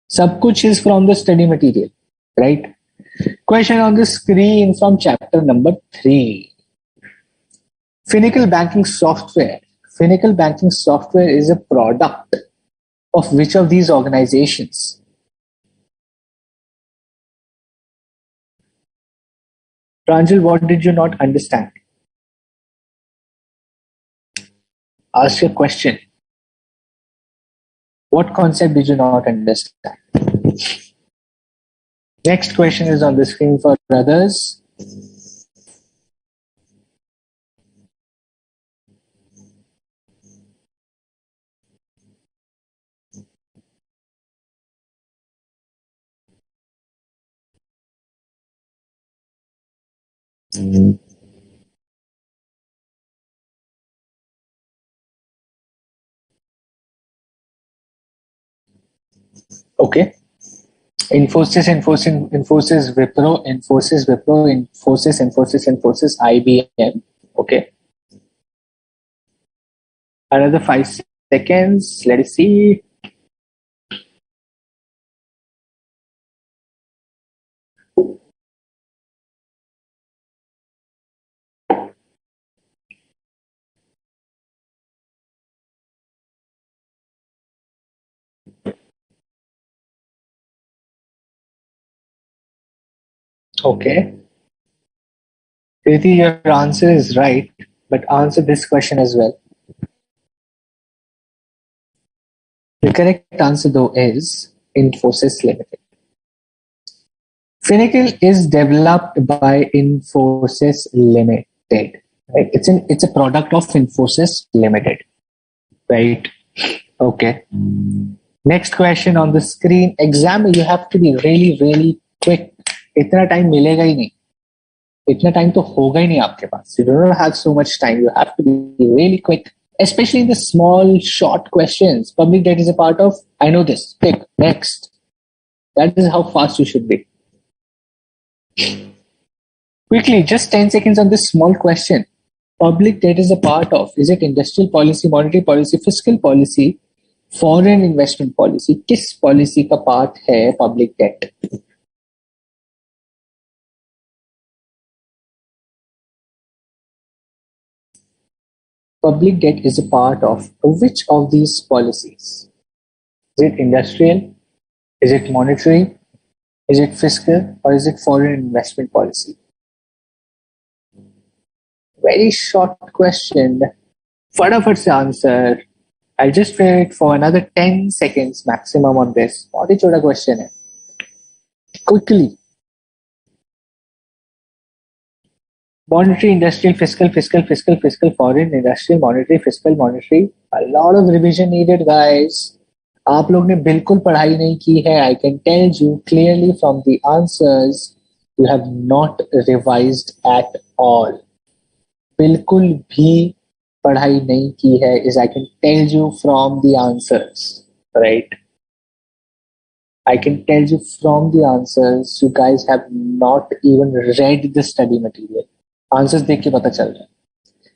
Sab kuch is from the study material, right? Question on the screen from chapter number 3. Finacle banking software. Finacle banking software is a product of which of these organizations? Pranjal, what did you not understand? Ask your question. What concept did you not understand? Next question is on the screen for others. Okay. Infosys, Wipro, Infosys, IBM. Okay. Another 5 seconds. Let us see. Okay. Kriti, your answer is right, but answer this question as well. The correct answer though is Infosys Limited. Finacle is developed by Infosys Limited. Right? It's a product of Infosys Limited. Right? Okay. Next question on the screen. Exam, you have to be really, really quick. इतना time मिलेगा ही नहीं. इतना time तो होगा ही नहीं आपके पास. You do not have so much time. You have to be really quick, especially in the small, short questions. Public debt is a part of. I know this. Pick next. That is how fast you should be. Quickly, just 10 seconds on this small question. Public debt is a part of. Is it industrial policy, monetary policy, fiscal policy, foreign investment policy? किस policy का part है public debt? Public debt is a part of which of these policies? Is it industrial? Is it monetary? Is it fiscal? Or is it foreign investment policy? Very short question. Fadafat se answer. I'll just wait for another 10 seconds maximum on this. बहुत ही छोटा question है. Quickly. Monetary, industrial, fiscal, foreign, industrial, monetary, fiscal, monetary. A lot of revision needed, guys. आप लोग ने बिल्कुल पढ़ाई नहीं की है. I can tell you clearly from the answers, you have not revised at all. बिल्कुल भी पढ़ाई नहीं की है, is I can tell you from the answers, right? I can tell you from the answers, you guys have not even read the study material. Answers देख के पता चल रहा है.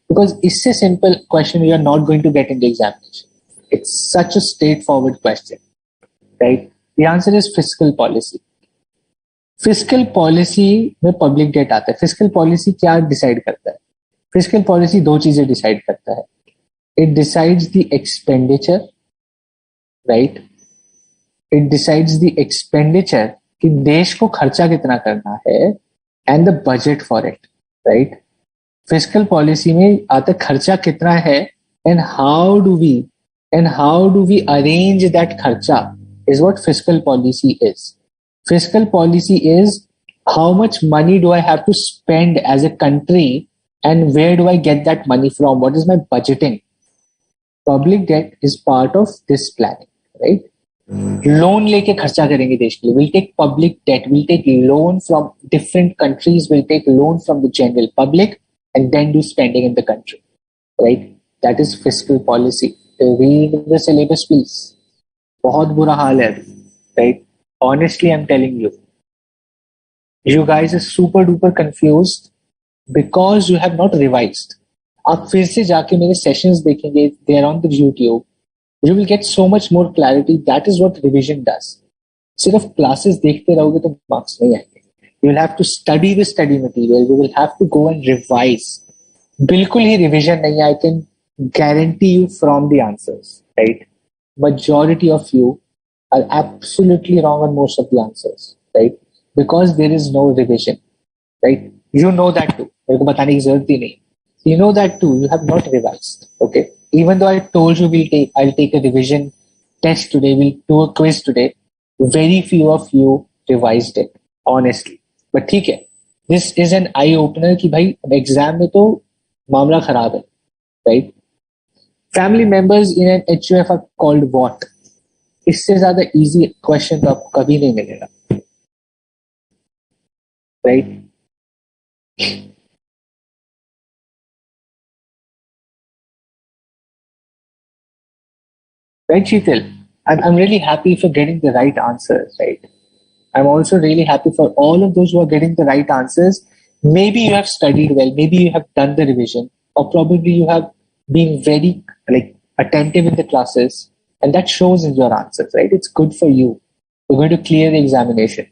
Because इससे simple question you are not going to get in the examination. It's such a straightforward question, right? The answer is fiscal policy. Fiscal policy में public debt आता है. Fiscal policy क्या decide करता है? Fiscal policy दो चीजें decide करता है. It decides the expenditure, right? It decides the expenditure कि देश को खर्चा कितना करना है and the budget for it, right? Fiscal policy में आता खर्चा कितना है and how do we arrange that kharcha is what fiscal policy is. Fiscal policy is how much money do I have to spend as a country and where do I get that money from? What is my budgeting? Public debt is part of this planning, right? Loan लेके खर्चा करेंगे देश के लिए. We'll take public debt. We'll take loan from different countries. We'll take loan from the general public and then do spending in the country, right? That is fiscal policy. Read the syllabus, please. बहुत बुरा हाल है, right? Honestly, I'm telling you. You guys are super duper confused because you have not revised. आप फिर से जाके मेरे sessions देखेंगे, they are on the YouTube. You will get so much more clarity. That is what revision does. सिर्फ classes देखते रहोगे तो मार्क्स नहीं आएंगे. You will have to study the study material. You will have to go and revise. बिल्कुल ही revision नहीं है. I can guarantee you from the answers, right? Majority of you are absolutely wrong on most of the answers, right? Because there is no revision, right? You know that too. मेरे को बताने की जरूरत ही नहीं. You know that too. You have not revised, okay? Even though I told you I'll take a revision test today, we'll do a quiz today. Very few of you revised it, honestly. But ठीक है. This is an eye opener कि भाई exam में तो मामला खराब है, right? Family members in an HUF are called what? इससे ज्यादा easy question तो आपको कभी नहीं मिलेगा, right? Right, Sheetal? I'm really happy for getting the right answers, right? I'm also really happy for all of those who are getting the right answers. Maybe you have studied well, maybe you have done the revision, or probably you have been very attentive in the classes, and that shows in your answers, right? It's good for you. You're going to clear the examination.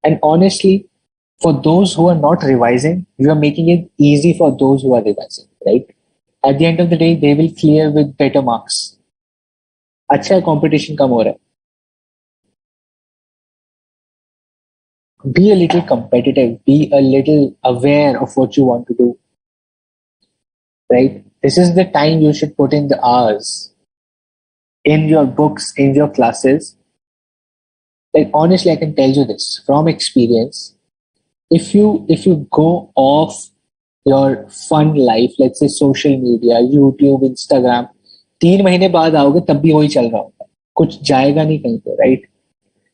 And honestly, for those who are not revising, you are making it easy for those who are revising, right? At the end of the day, they will clear with better marks. अच्छा competition कम हो रहा है. Be a little competitive. Be a little aware of what you want to do. Right? This is the time you should put in the hours in your books, in your classes. Like honestly, I can tell you this from experience. If you go off your fun life, let's say social media, YouTube, Instagram, 3 महीने बाद आओगे तब भी वही चल रहा होगा. कुछ जाएगा नहीं कहीं पे, right?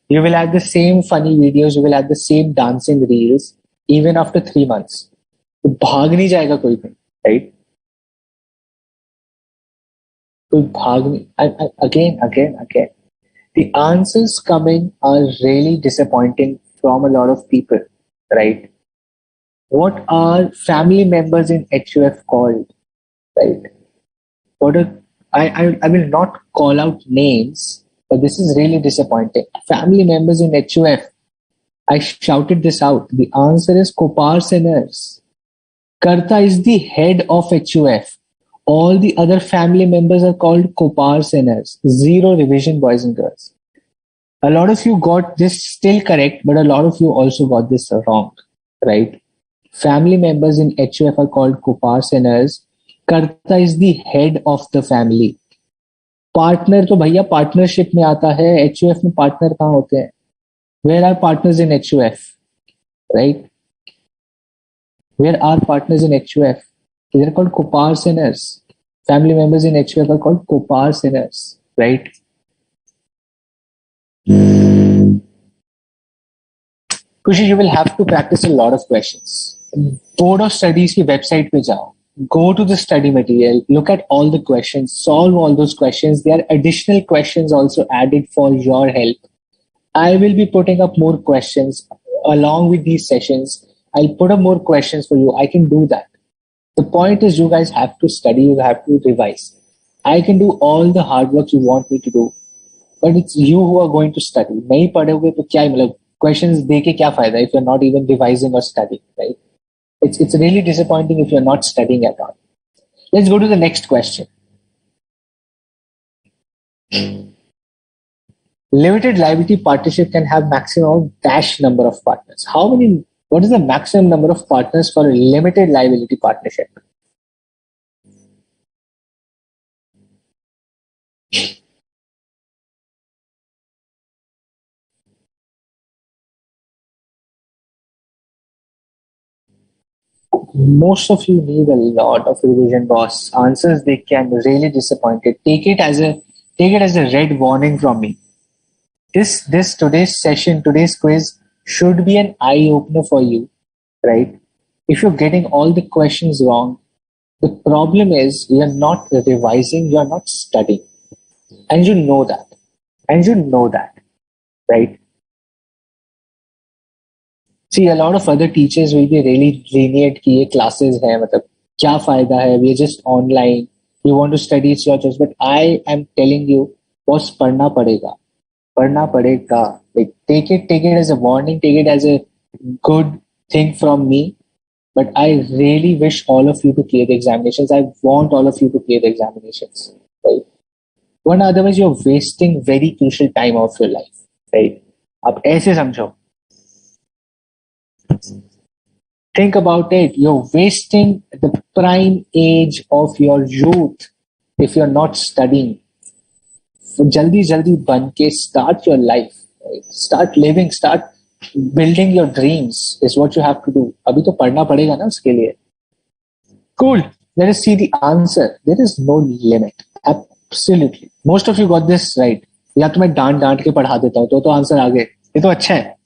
You will have the same funny videos, you will have the same dancing reels, even after 3 months. तो भाग नहीं जाएगा कोई भी, right? कोई भाग नहीं. Again. The answers coming are really disappointing from a lot of people, right? What are family members in HUF called, right? I will not call out names, but this is really disappointing. Family members in HUF. I shouted this out. The answer is Koparseners. Karta is the head of HUF. All the other family members are called Koparseners. Zero revision, boys and girls. A lot of you got this still correct, but a lot of you also got this wrong, right? Family members in HUF are called Koparseners. Karta is the head of the family. Partner तो भैया partnership में आता है. HUF में partner कहाँ होते हैं? Where are partners in HUF? Right? Where are partners in HUF? They are called Koparseners. Family members in HUF are called Koparseners. Right? Kushi, you will have to practice a lot of questions. Board of Studies की website पे जाओ. Go to the study material, look at all the questions, solve all those questions. There are additional questions also added for your help. I will be putting up more questions along with these sessions. I'll put up more questions for you. I can do that. The point is you guys have to study, you have to revise. I can do all the hard work you want me to do, but it's you who are going to study. नहीं पढ़ोगे तो क्या मतलब questions दे के क्या फायदा if you're not even revising or studying, right? It's really disappointing if you're not studying at all. Let's go to the next question. Limited liability partnership can have maximum dash number of partners. What is the maximum number of partners for a limited liability partnership? Most of you need a lot of revision, boss. Answers they can really disappointed. Take it as a red warning from me. This today's session, today's quiz should be an eye opener for you, right? If you're getting all the questions wrong, the problem is you're not revising, you're not studying, and you know that, right? See, a lot of other teachers will be really lenient कि ये classes हैं, मतलब क्या फायदा है, we are just online, you want to study, it's your choice, but I am telling you, boss, पढ़ना पड़ेगा. Like, take it as a warning, take it as a good thing from me. But I really wish all of you to clear the examinations. I want all of you to clear the examinations. Right? One, otherwise you're wasting very crucial time of your life. Right? अब ऐसे समझो. Think about it. You're wasting the prime age of your youth if you're not studying. So jaldi jaldi ban ke start your life. Right? Start living. Start building your dreams is what you have to do. अभी तो पढ़ना पड़ेगा ना उसके लिए. Cool. Let us see the answer. There is no limit. Absolutely. Most of you got this right. या तो मैं डांट के पढ़ा देता हूँ तो आंसर आ गए. ये तो अच्छा है.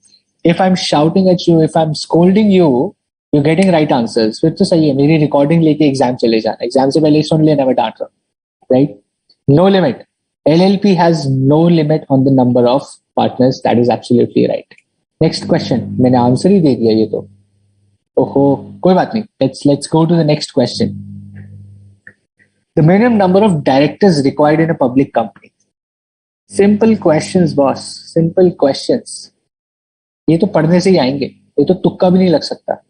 If I'm shouting at you, if I'm scolding you, you're getting right answers. फिर तो सही है. मेरी recording लेके एग्जाम चले जाना. एग्जाम से पहले सुन लेना मैं डांट रहा हूँ. Right? No limit. LLP has no limit on the number of partners. That is absolutely right. Next question. मैंने आंसर ही दे दिया ये तो. ओहो, कोई बात नहीं. Let's go to the next question. The minimum number of directors required in a public company. Simple questions, boss. Simple questions. ये तो पढ़ने से ही आएंगे. ये तो तुक्का भी नहीं लग सकता.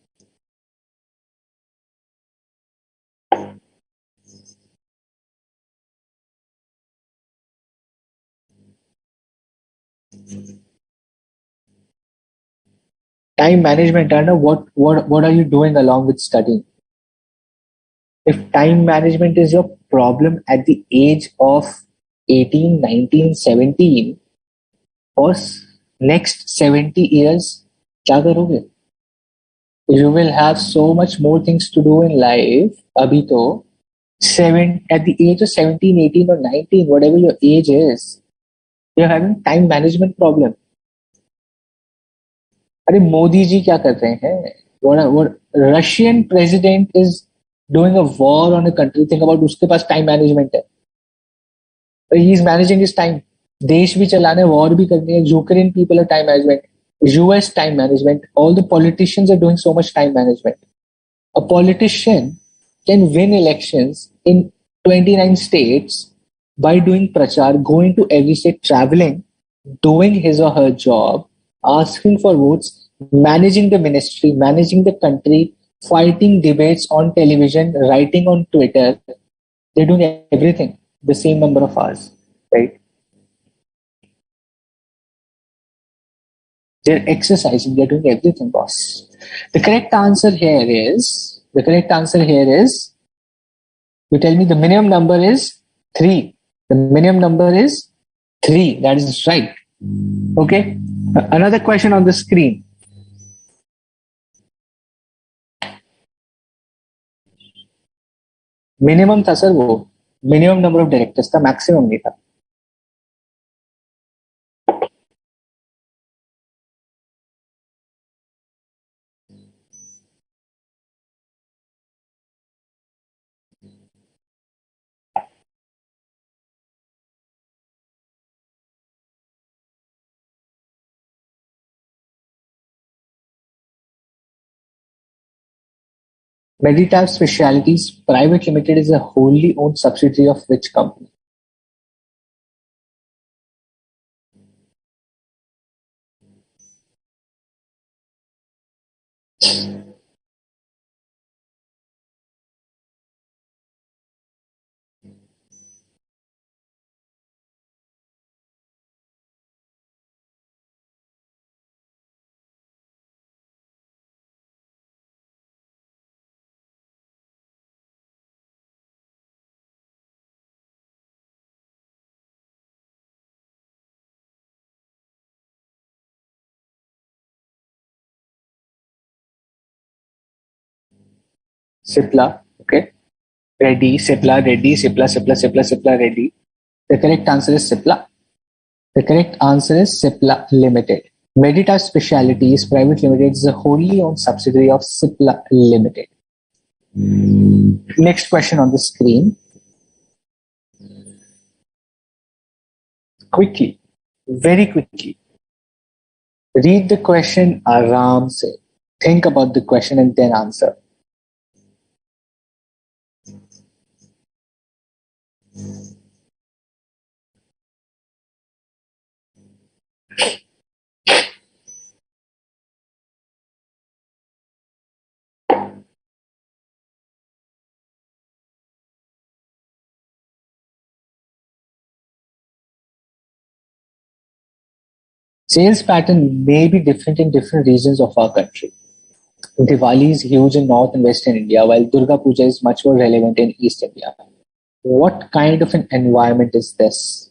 Time management, Arnav, what are you doing along with studying? If time management is your problem at the age of 18, 19, 17, for next 70 years, क्या करोगे? You will have so much more things to do in life. अभी तो at the age of 17, 18 or 19, whatever your age is, you're having time management problem. अरे मोदी जी क्या कर रहे हैं? What Russian president is doing a war on a country. Think about उसके पास time management है. He is managing his time. देश भी चलाना है, war भी करनी है. Ukrainian people are time management. US time management. All the politicians are doing so much time management. A politician can win elections in 29 states by doing prachar, going to every state, traveling, doing his or her job, asking for votes, managing the ministry, managing the country, fighting debates on television, writing on Twitter. They're doing everything the same number of hours, right? They're exercising, they're doing everything, boss. The correct answer here is, you tell me the minimum number is 3. The minimum number is 3. That is right. Okay. Another question on the screen. Minimum था sir वो. Minimum number of directors था, maximum नहीं था. Meditab Specialities Private Limited is a wholly owned subsidiary of which company? Cipla, okay. Reddy, Cipla, Reddy, Cipla, Reddy. The correct answer is Cipla. The correct answer is Cipla Limited. Meditas Specialities Private Limited is a wholly owned subsidiary of Cipla Limited. Next question on the screen. Quickly, very quickly. Read the question aram se. Think about the question and then answer. Sales pattern may be different in different regions of our country. Diwali is huge in North and Western India, while Durga Puja is much more relevant in East India. What kind of an environment is this?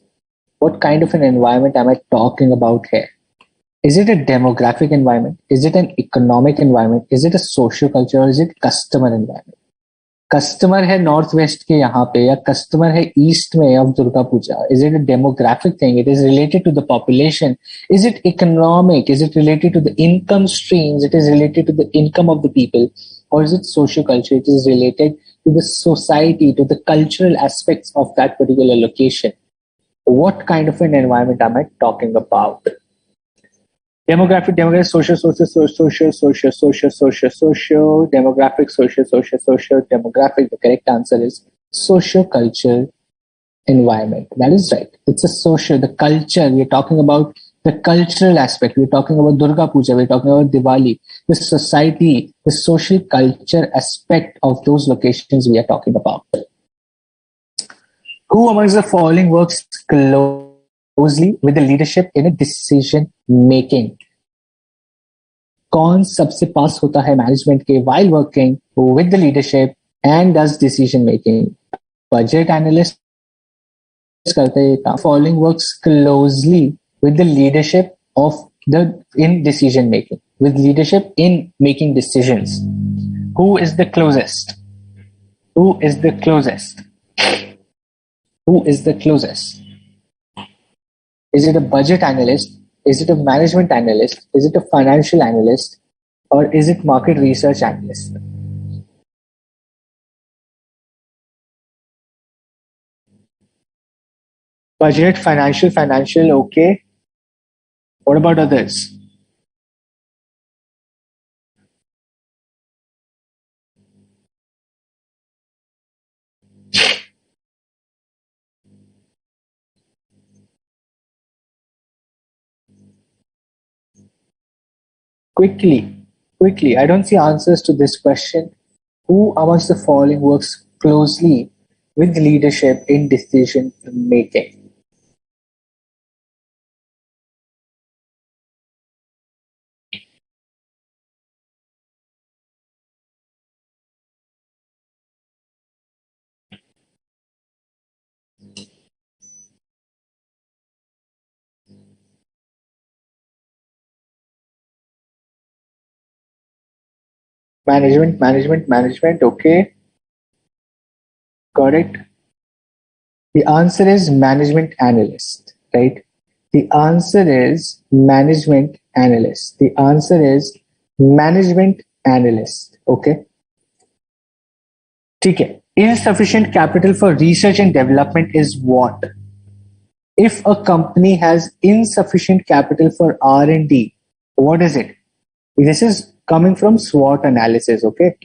What kind of an environment am I talking about here? Is it a demographic environment? Is it an economic environment? Is it a social culture or is it customer environment? Customer है north west के यहाँ पे या customer है east में of Durga Puja is it a demographic thing it is related to the population is it economic is it related to the income streams it is related to the income of the people or is it social culture it is related to the society to the cultural aspects of that particular location what kind of an environment am I talking about demographic social demographic social demographic the correct answer is socio-cultural environment that is right it's a social the culture we are talking about the cultural aspect we're talking about Durga Puja we're talking about Diwali the society the social culture aspect of those locations we are talking about who amongst the following works closely with the leadership in a decision making कौन सबसे पास होता है management के while working with the leadership and does decision making budget analyst करते हैं following works closely with the leadership of the in decision making with leadership in making decisions who is the closest who is the closest who is the closest is it a budget analyst is it a management analyst is it a financial analyst or is it market research analyst budget financial okay what about others quickly I don't see answers to this question who amongst the following works closely with leadership in decision making management okay correct the answer is management analyst right the answer is management analyst the answer is management analyst okay ठीक है insufficient capital for research and development is what if a company has insufficient capital for R&D what is it this is coming from SWOT analysis okay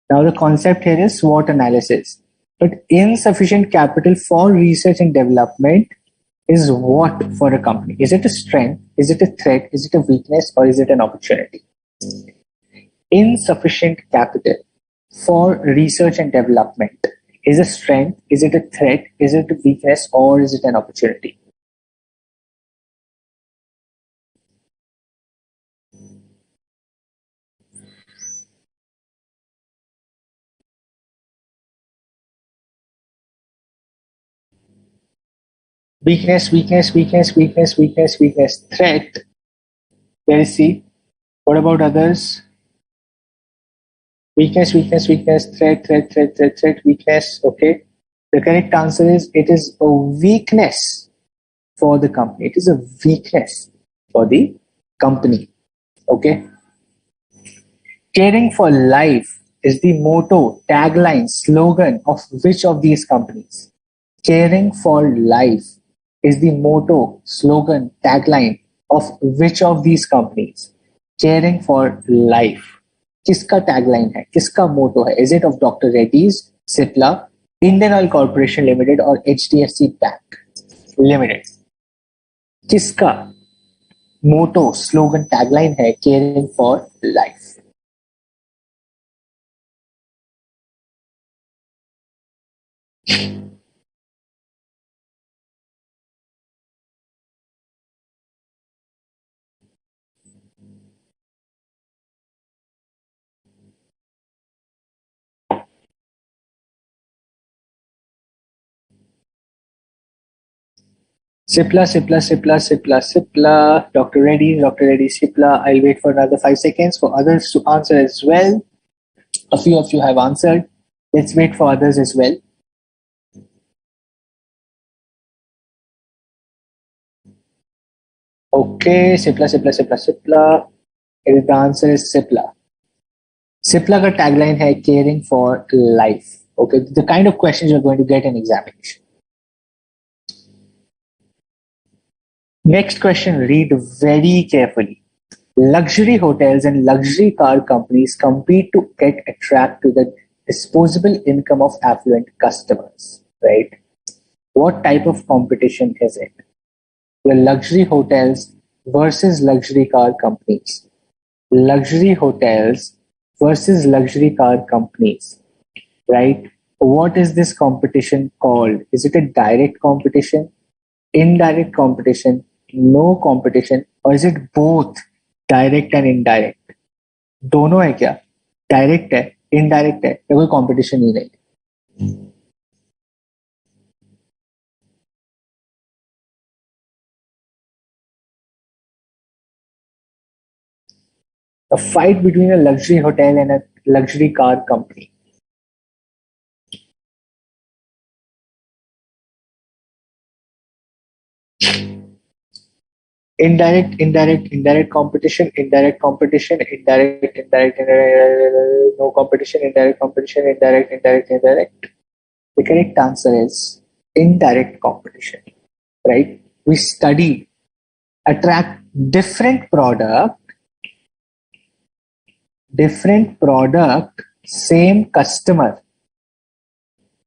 now the concept here is SWOT analysis but insufficient capital for research and development is what for a company is it a strength is it a threat is it a weakness or is it an opportunity insufficient capital for research and development is a strength is it a threat is it a weakness or is it an opportunity weakness threat let's see what about others weakness threat weakness okay the correct answer is it is a weakness for the company it is a weakness for the company okay caring for life is the motto tagline slogan of which of these companies caring for life is the motto slogan tagline of which of these companies caring for life किसका tagline है किसका मोटो है is it of doctor Reddy's Cipla Indian oil corporation limited और HDFC bank limited किसका मोटो slogan tagline है caring for life? Sipla. Dr. Reddy, Sipla. I'll wait for another 5 seconds for others to answer as well. A few of you have answered. Let's wait for others as well. Okay, Sipla. The answer is Sipla. Sipla का tagline है caring for life. Okay, the kind of questions you're going to get in examination. Next question, read very carefully. Luxury hotels and luxury car companies compete to attract to the disposable income of affluent customers, right? What type of competition is it? The luxury hotels versus luxury car companies. Luxury hotels versus luxury car companies, right? What is this competition called? Is it a direct competition, indirect competition, no competition, or is it both direct and indirect? दोनों है क्या? Direct है, indirect है, या कोई competition ही नहीं? A fight between a luxury hotel and a luxury car company. Indirect competition, no competition, indirect. The correct answer is indirect competition, right? We study, attract different product, same customer.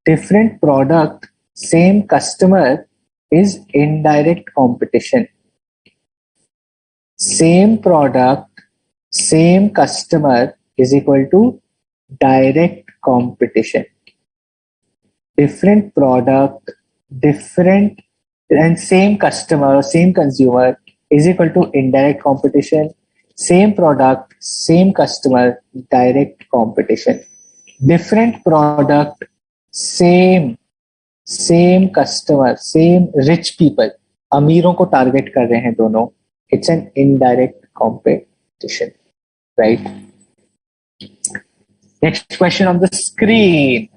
Different product, same customer is indirect competition. Same product, same customer is equal to direct competition. Different product, different and same customer, same consumer is equal to indirect competition. Same product, same customer, direct competition. Different product, same customer, same rich people. अमीरों को target कर रहे हैं दोनों. It's an indirect competition, right? Next question on the screen.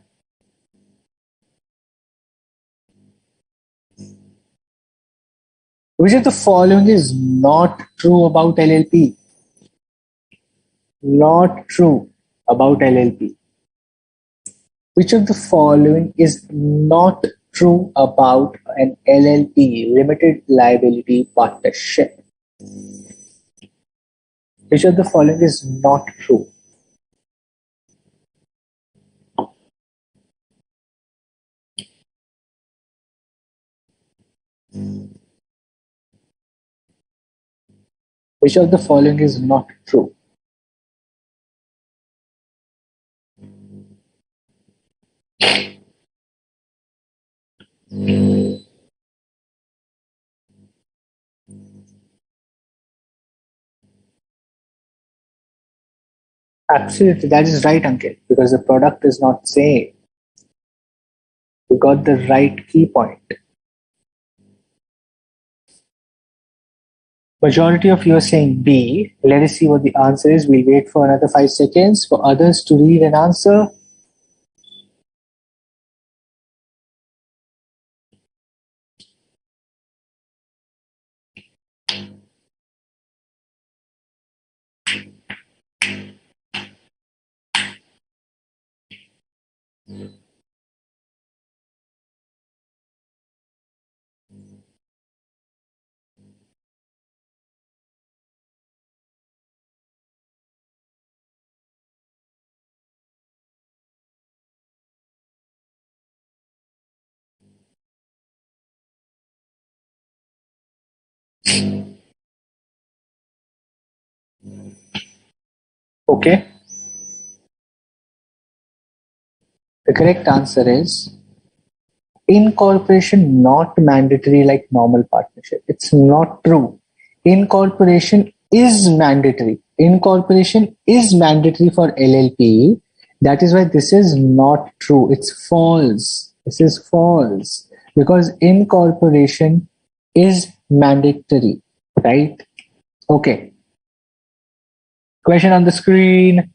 Which of the following is not true about LLP? Not true about LLP. Which of the following is not true about an LLP, limited liability partnership? Which of the following is not true? Which of the following is not true? Absolutely, that is right, Ankit, because the product is not same. You got the right key point. Majority of you are saying B. Let us see what the answer is. We'll wait for another 5 seconds for others to read and answer. Okay. The correct answer is incorporation not mandatory like normal partnership. It's not true. Incorporation is mandatory. Incorporation is mandatory for LLP. That is why this is not true. It's false. This is false because incorporation is mandatory, right? Okay. Question on the screen.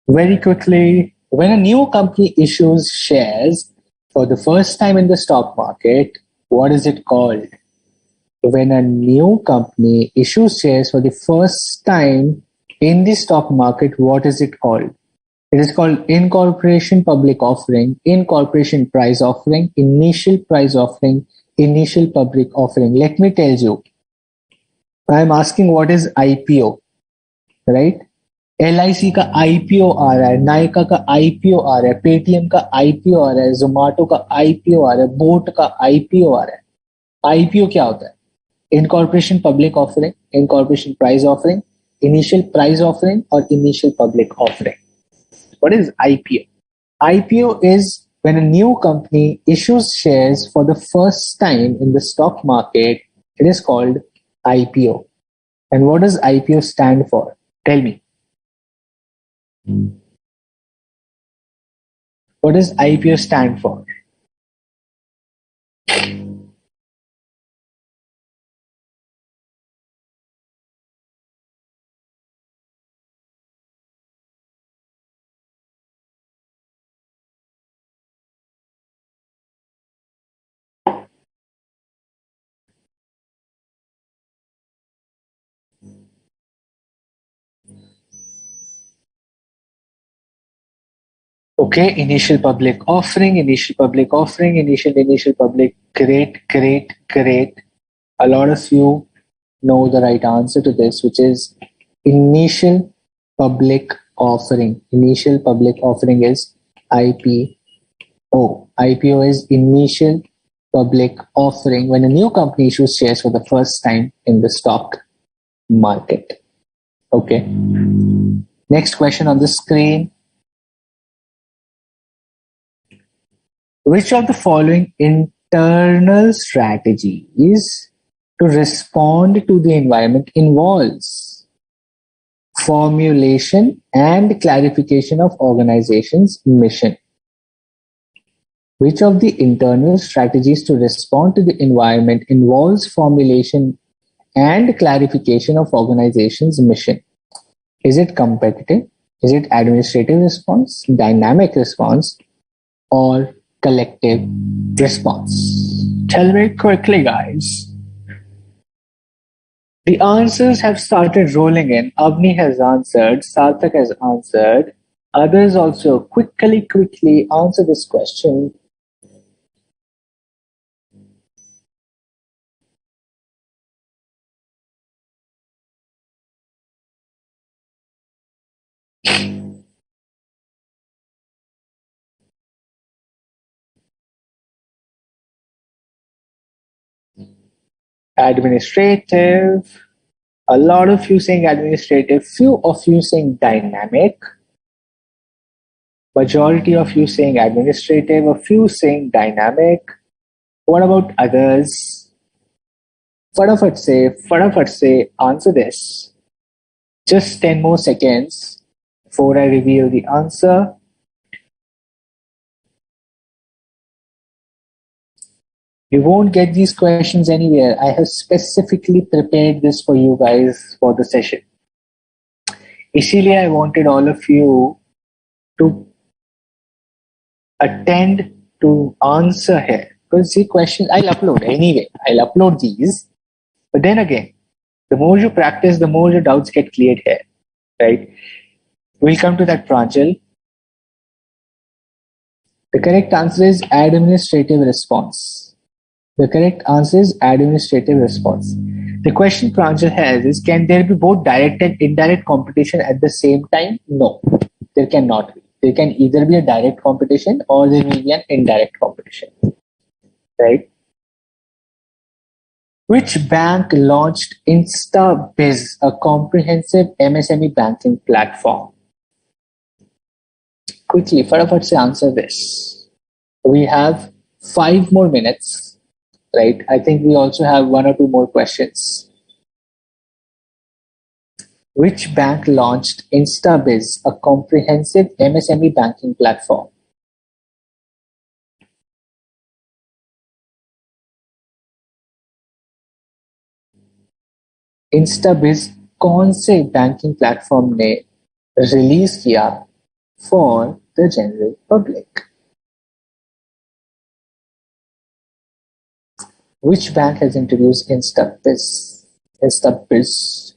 Very quickly. When a new company issues shares for the first time in the stock market, what is it called? When a new company issues shares for the first time in the stock market, what is it called? It is called incorporation public offering, incorporation price offering, initial price offering, initial public offering. Let me tell you, I am asking what is IPO, right? LIC का IPO आ रहा है, नायका का IPO आ रहा है, Paytm का IPO आ रहा है, जोमेटो का IPO आ रहा है, बोट का IPO आ रहा है. IPO क्या होता है? Incorporation public offering, incorporation price offering, initial price offering और initial public offering. What is IPO? IPO is when a new company issues shares for the first time in the stock market. It is called IPO. And what does IPO stand for? Tell me. What does IPO stand for? Okay, initial public offering, initial public offering, initial public. Great, great, great. A lot of you know the right answer to this, which is initial public offering. Initial public offering is IPO. IPO is initial public offering when a new company issues shares for the first time in the stock market. Okay. Next question on the screen. Which of the following internal strategies to respond to the environment involves formulation and clarification of organization's mission? Which of the internal strategies to respond to the environment involves formulation and clarification of organization's mission? Is it competitive? Is it administrative response, dynamic response, or collective response? Tell me quickly, guys. The answers have started rolling in. Avni has answered, Sarthak has answered. Others also quickly answer this question. Administrative. A lot of you saying administrative, few of you saying dynamic, majority of you saying administrative, a few saying dynamic. What about others? Fatafat say, answer this. Just 10 more seconds before I reveal the answer. You won't get these questions anywhere. I have specifically prepared this for you guys for the session. Iसीलिए I wanted all of you to attend to answer here. Because the questions I'll upload anyway. I'll upload these. But then again, the more you practice, the more your doubts get cleared here. Right? We'll come to that, Pranjal. The correct answer is administrative response. The correct answer is administrative response. The question Pranjal has is, can there be both direct and indirect competition at the same time? No, there cannot be. There can either be a direct competition or there will be an indirect competition. Right? Which bank launched InstaBiz, a comprehensive MSME banking platform? Quickly, फटाफट से answer this. We have 5 more minutes, right? I think we also have 1 or 2 more questions. Which bank launched InstaBiz, a comprehensive MSME banking platform? InstaBiz कौन से banking platform ने release किया for the general public? Which bank has introduced InstaBiz? InstaBiz.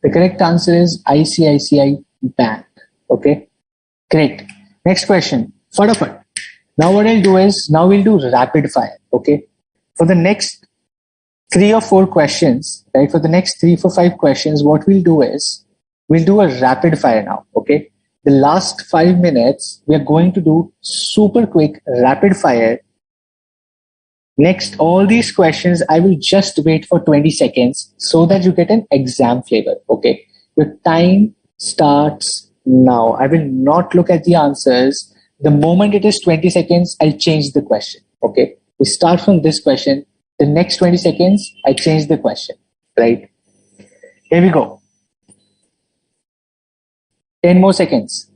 The correct answer is ICICI Bank. Okay, great. Next question. Fadafat. Now what I'll do is, now we'll do rapid fire. Okay, for the next 3 or 4 questions, right? For the next 3 for 5 questions, what we'll do is, we'll do a rapid fire now. Okay, the last 5 minutes we are going to do super quick rapid fire. Next, all these questions, I will just wait for 20 seconds so that you get an exam flavor. Okay. Your time starts now. I will not look at the answers. The moment it is 20 seconds, I'll change the question. Okay. We start from this question. The next 20 seconds, I change the question. Right. Here we go. 10 more seconds.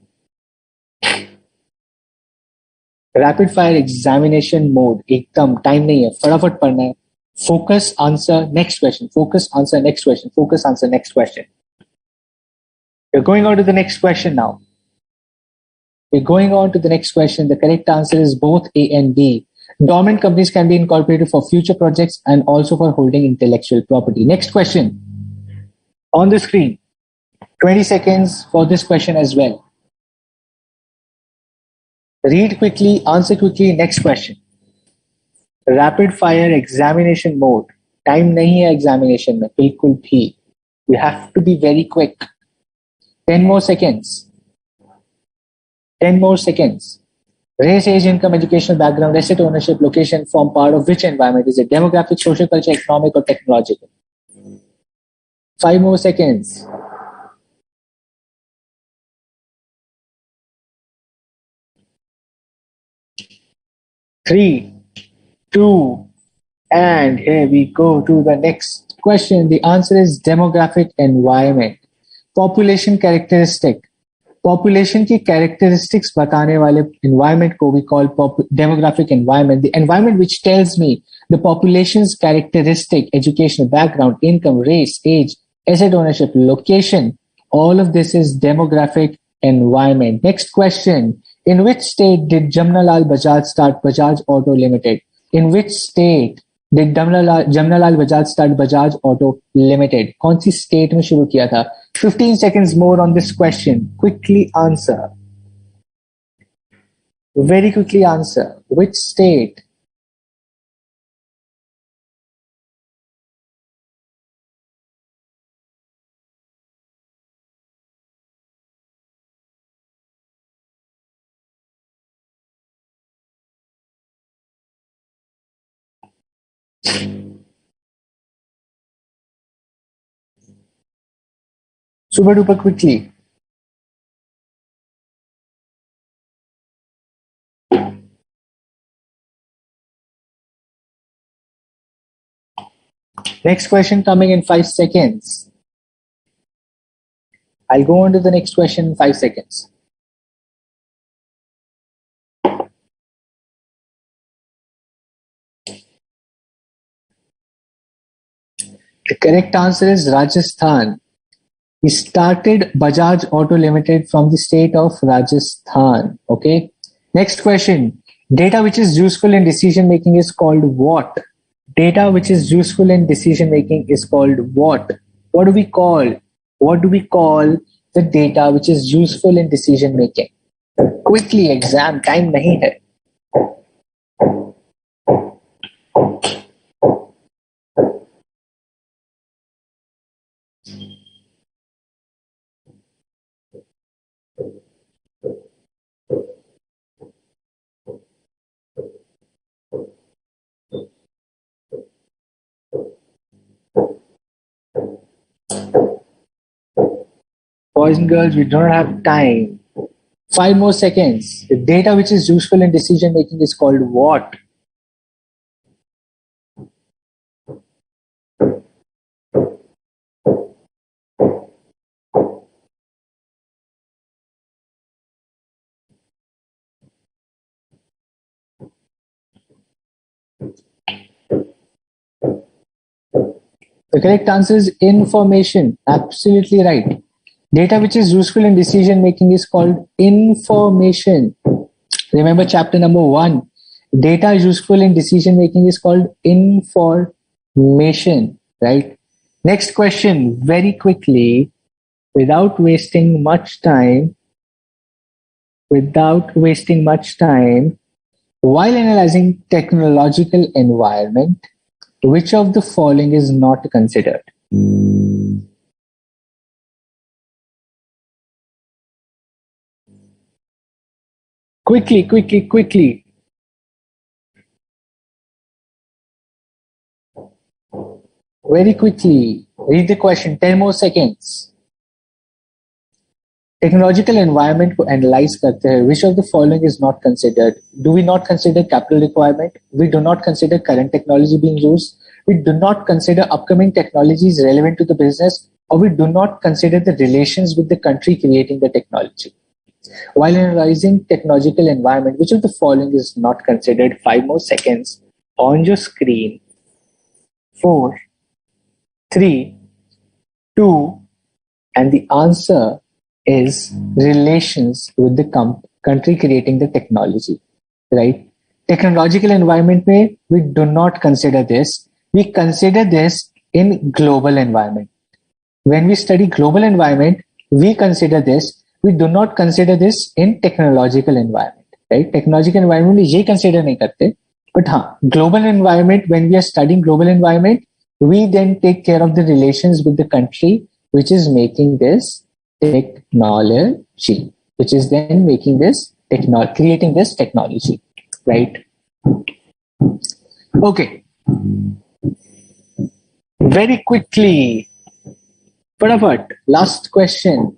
Rapid fire examination mode, एकदम time नहीं है, फटाफट पढ़ना है. Focus answer next question, focus answer next question, focus answer next question. We're going on to the next question now. We're going on to the next question. The correct answer is both A and B. Dormant companies can be incorporated for future projects and also for holding intellectual property. Next question on the screen. 20 seconds for this question as well. Read quickly, answer quickly. Next question. Rapid fire examination mode. Time nahi hai examination mein, bilkul bhi. You have to be very quick. 10 more seconds. 10 more seconds. Race, age, income, educational background, asset ownership, location form part of which environment? Is it demographic, social, culture, economic, or technological? 5 more seconds. 3, 2, and here we go to the next question. The answer is demographic environment. Population characteristic. Population की characteristics बताने वाले environment को we call demographic environment. The environment which tells me the population's characteristic, educational background, income, race, age, asset ownership, location. All of this is demographic environment. Next question. In which state did Jamnalal Bajaj start Bajaj Auto Limited? In which state did Jamnalal Bajaj start Bajaj Auto Limited? कौन सी state में शुरू किया था? 15 seconds more on this question. Quickly answer. Very quickly answer. Which state? Super duper quickly. Next question coming in 5 seconds. I'll go on to the next question in 5 seconds. The correct answer is Rajasthan. We started Bajaj Auto Limited from the state of Rajasthan. Okay. Next question. Data which is useful in decision making is called what? Data which is useful in decision making is called what? What do we call? What do we call the data which is useful in decision making? Quickly, exam time nahi hai. Boys and girls, we don't have time. 5 more seconds. The data which is useful in decision making is called what? The correct answer is information. Absolutely right. Data which is useful in decision making is called information. Remember chapter number 1. Data useful in decision making is called information, right? Next question, very quickly, without wasting much time, while analyzing technological environment, which of the following is not considered? Quickly. Very quickly. Read the question. 10 more seconds. Technological environment को analyse करते हैं which of the following is not considered do we not consider capital requirement we do not consider current technology being used we do not consider upcoming technologies relevant to the business or we do not consider the relations with the country creating the technology. While analyzing technological environment, which of the following is not considered? 5 more seconds on your screen. 4, 3, 2, and the answer is relations with the country creating the technology, right? Technological environment mein, we do not consider this. We consider this in global environment. When we study global environment, we consider this. We do not consider this in technological environment, right? Technological environment में ये consider नहीं करते. But हाँ, global environment, when we are studying global environment, we then take care of the relations with the country which is making this technology, which is then making this creating this technology, right? Okay. Very quickly. Fatapat, last question.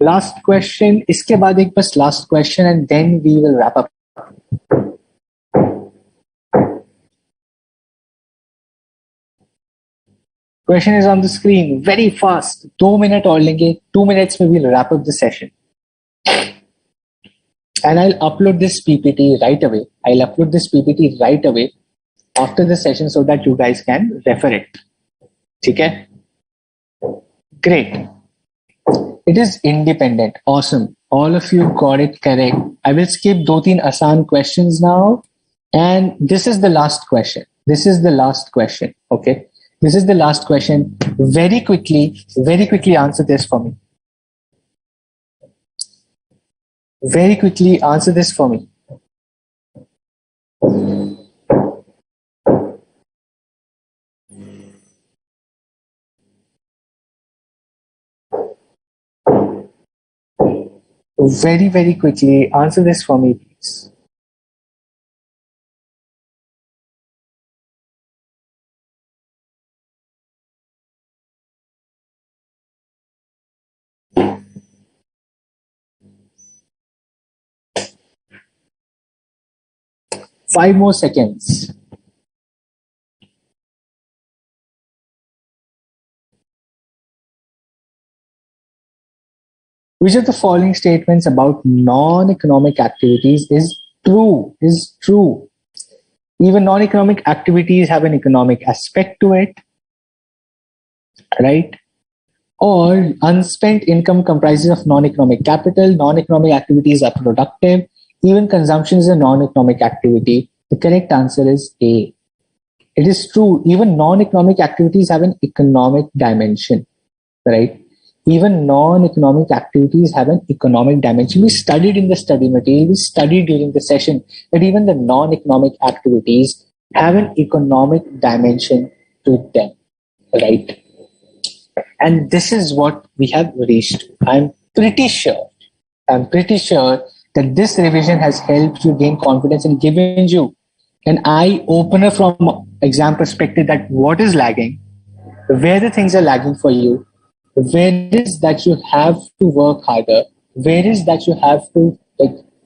Last question. इसके बाद एक बस last question and then we will wrap up. Question is on the screen. Very fast. 2 minutes और लेंगे. 2 minutes में we'll wrap up the session. And I'll upload this PPT right away. After the session so that you guys can refer it. ठीक है? Great. It is independent. Awesome. All of you got it correct. I will skip 2-3 आसान questions now. And this is the last question. Okay. This is the last question. Very quickly answer this for me. Very quickly answer this for me. Very quickly answer this for me, please. Five more seconds. Which of the following statements about non-economic activities is true? Is true. Even non-economic activities have an economic aspect to it, right? Or unspent income comprises of non-economic capital. Non-economic activities are productive. Even consumption is a non-economic activity. The correct answer is A. It is true. Even non-economic activities have an economic dimension, right? Even non-economic activities have an economic dimension. We studied in the study material, we studied during the session that even the non-economic activities have an economic dimension to them, right? And this is what we have reached. I'm pretty sure that this revision has helped you gain confidence and given you an eye opener from exam perspective that what is lagging, where the things are lagging for you, where is that you have to work harder, where is that you have to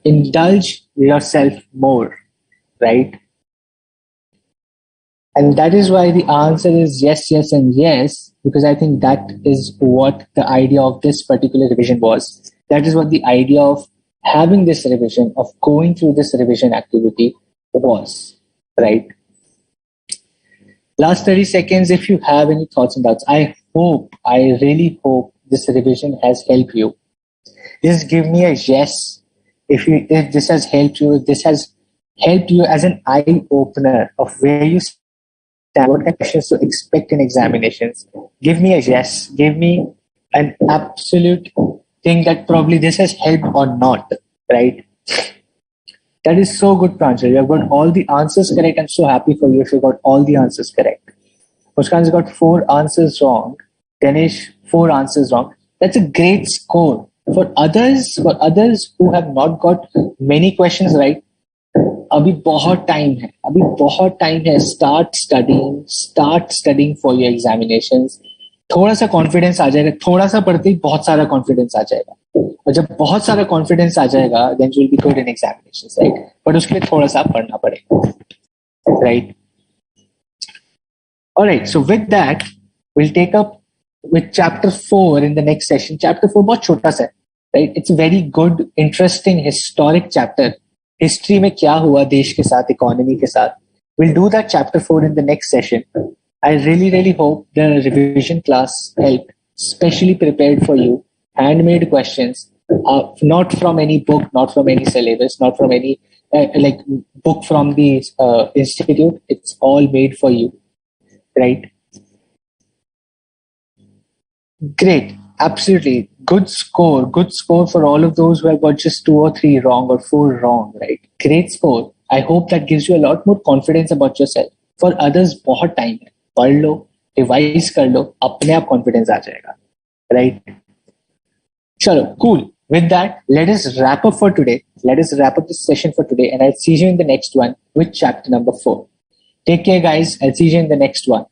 indulge yourself more, right? And that is why the answer is yes, yes, and yes, because I think that is what the idea of this particular revision was. That is what the idea of having this revision, of going through this revision activity was, right? Last 30 seconds, if you have any thoughts and doubts, I really hope this revision has helped you. Just give me a yes if this has helped you, if this has helped you as an eye opener of where you stand, what kind of questions to expect in examinations. Give me a yes. Give me an absolute thing that probably this has helped or not, right? That is so good, Pranjal. You have got all the answers correct. I'm so happy for you if you got all the answers correct. Muskan's got 4 answers wrong. Ganesh, 4 answers wrong. That's a great score. For others who have not got many questions right, अभी बहुत time है. Start studying for your examinations. थोड़ा सा confidence आ जाएगा, थोड़ा सा पढ़ते ही बहुत सारा कॉन्फिडेंस आ जाएगा, और जब बहुत सारा कॉन्फिडेंस आ जाएगा then you will be good in examinations, right? But उसके लिए थोड़ा सा पढ़ना पड़ेगा, right? All right, so with that we'll take up with chapter 4 in the next session. Chapter 4 बहुत छोटा सा है, right? It's a very good, interesting, historic chapter. History में क्या हुआ देश के साथ, economy के साथ. We'll do that chapter 4 in the next session. I really hope the revision class helped, specially prepared for you, handmade questions, not from any book, not from any syllabus, not from any book from the institute. It's all made for you, right? Great, absolutely. Good score for all of those who have got just 2 or 3 wrong or 4 wrong, right? Great score. I hope that gives you a lot more confidence about yourself. For others, बहुत time है. पढ़ लो, revise कर लो, अपने आप confidence आ जाएगा, right? चलो, cool. With that, let us wrap up for today. Let us wrap up this session for today, and I'll see you in the next one with chapter number 4. Take care, guys. I'll see you in the next one.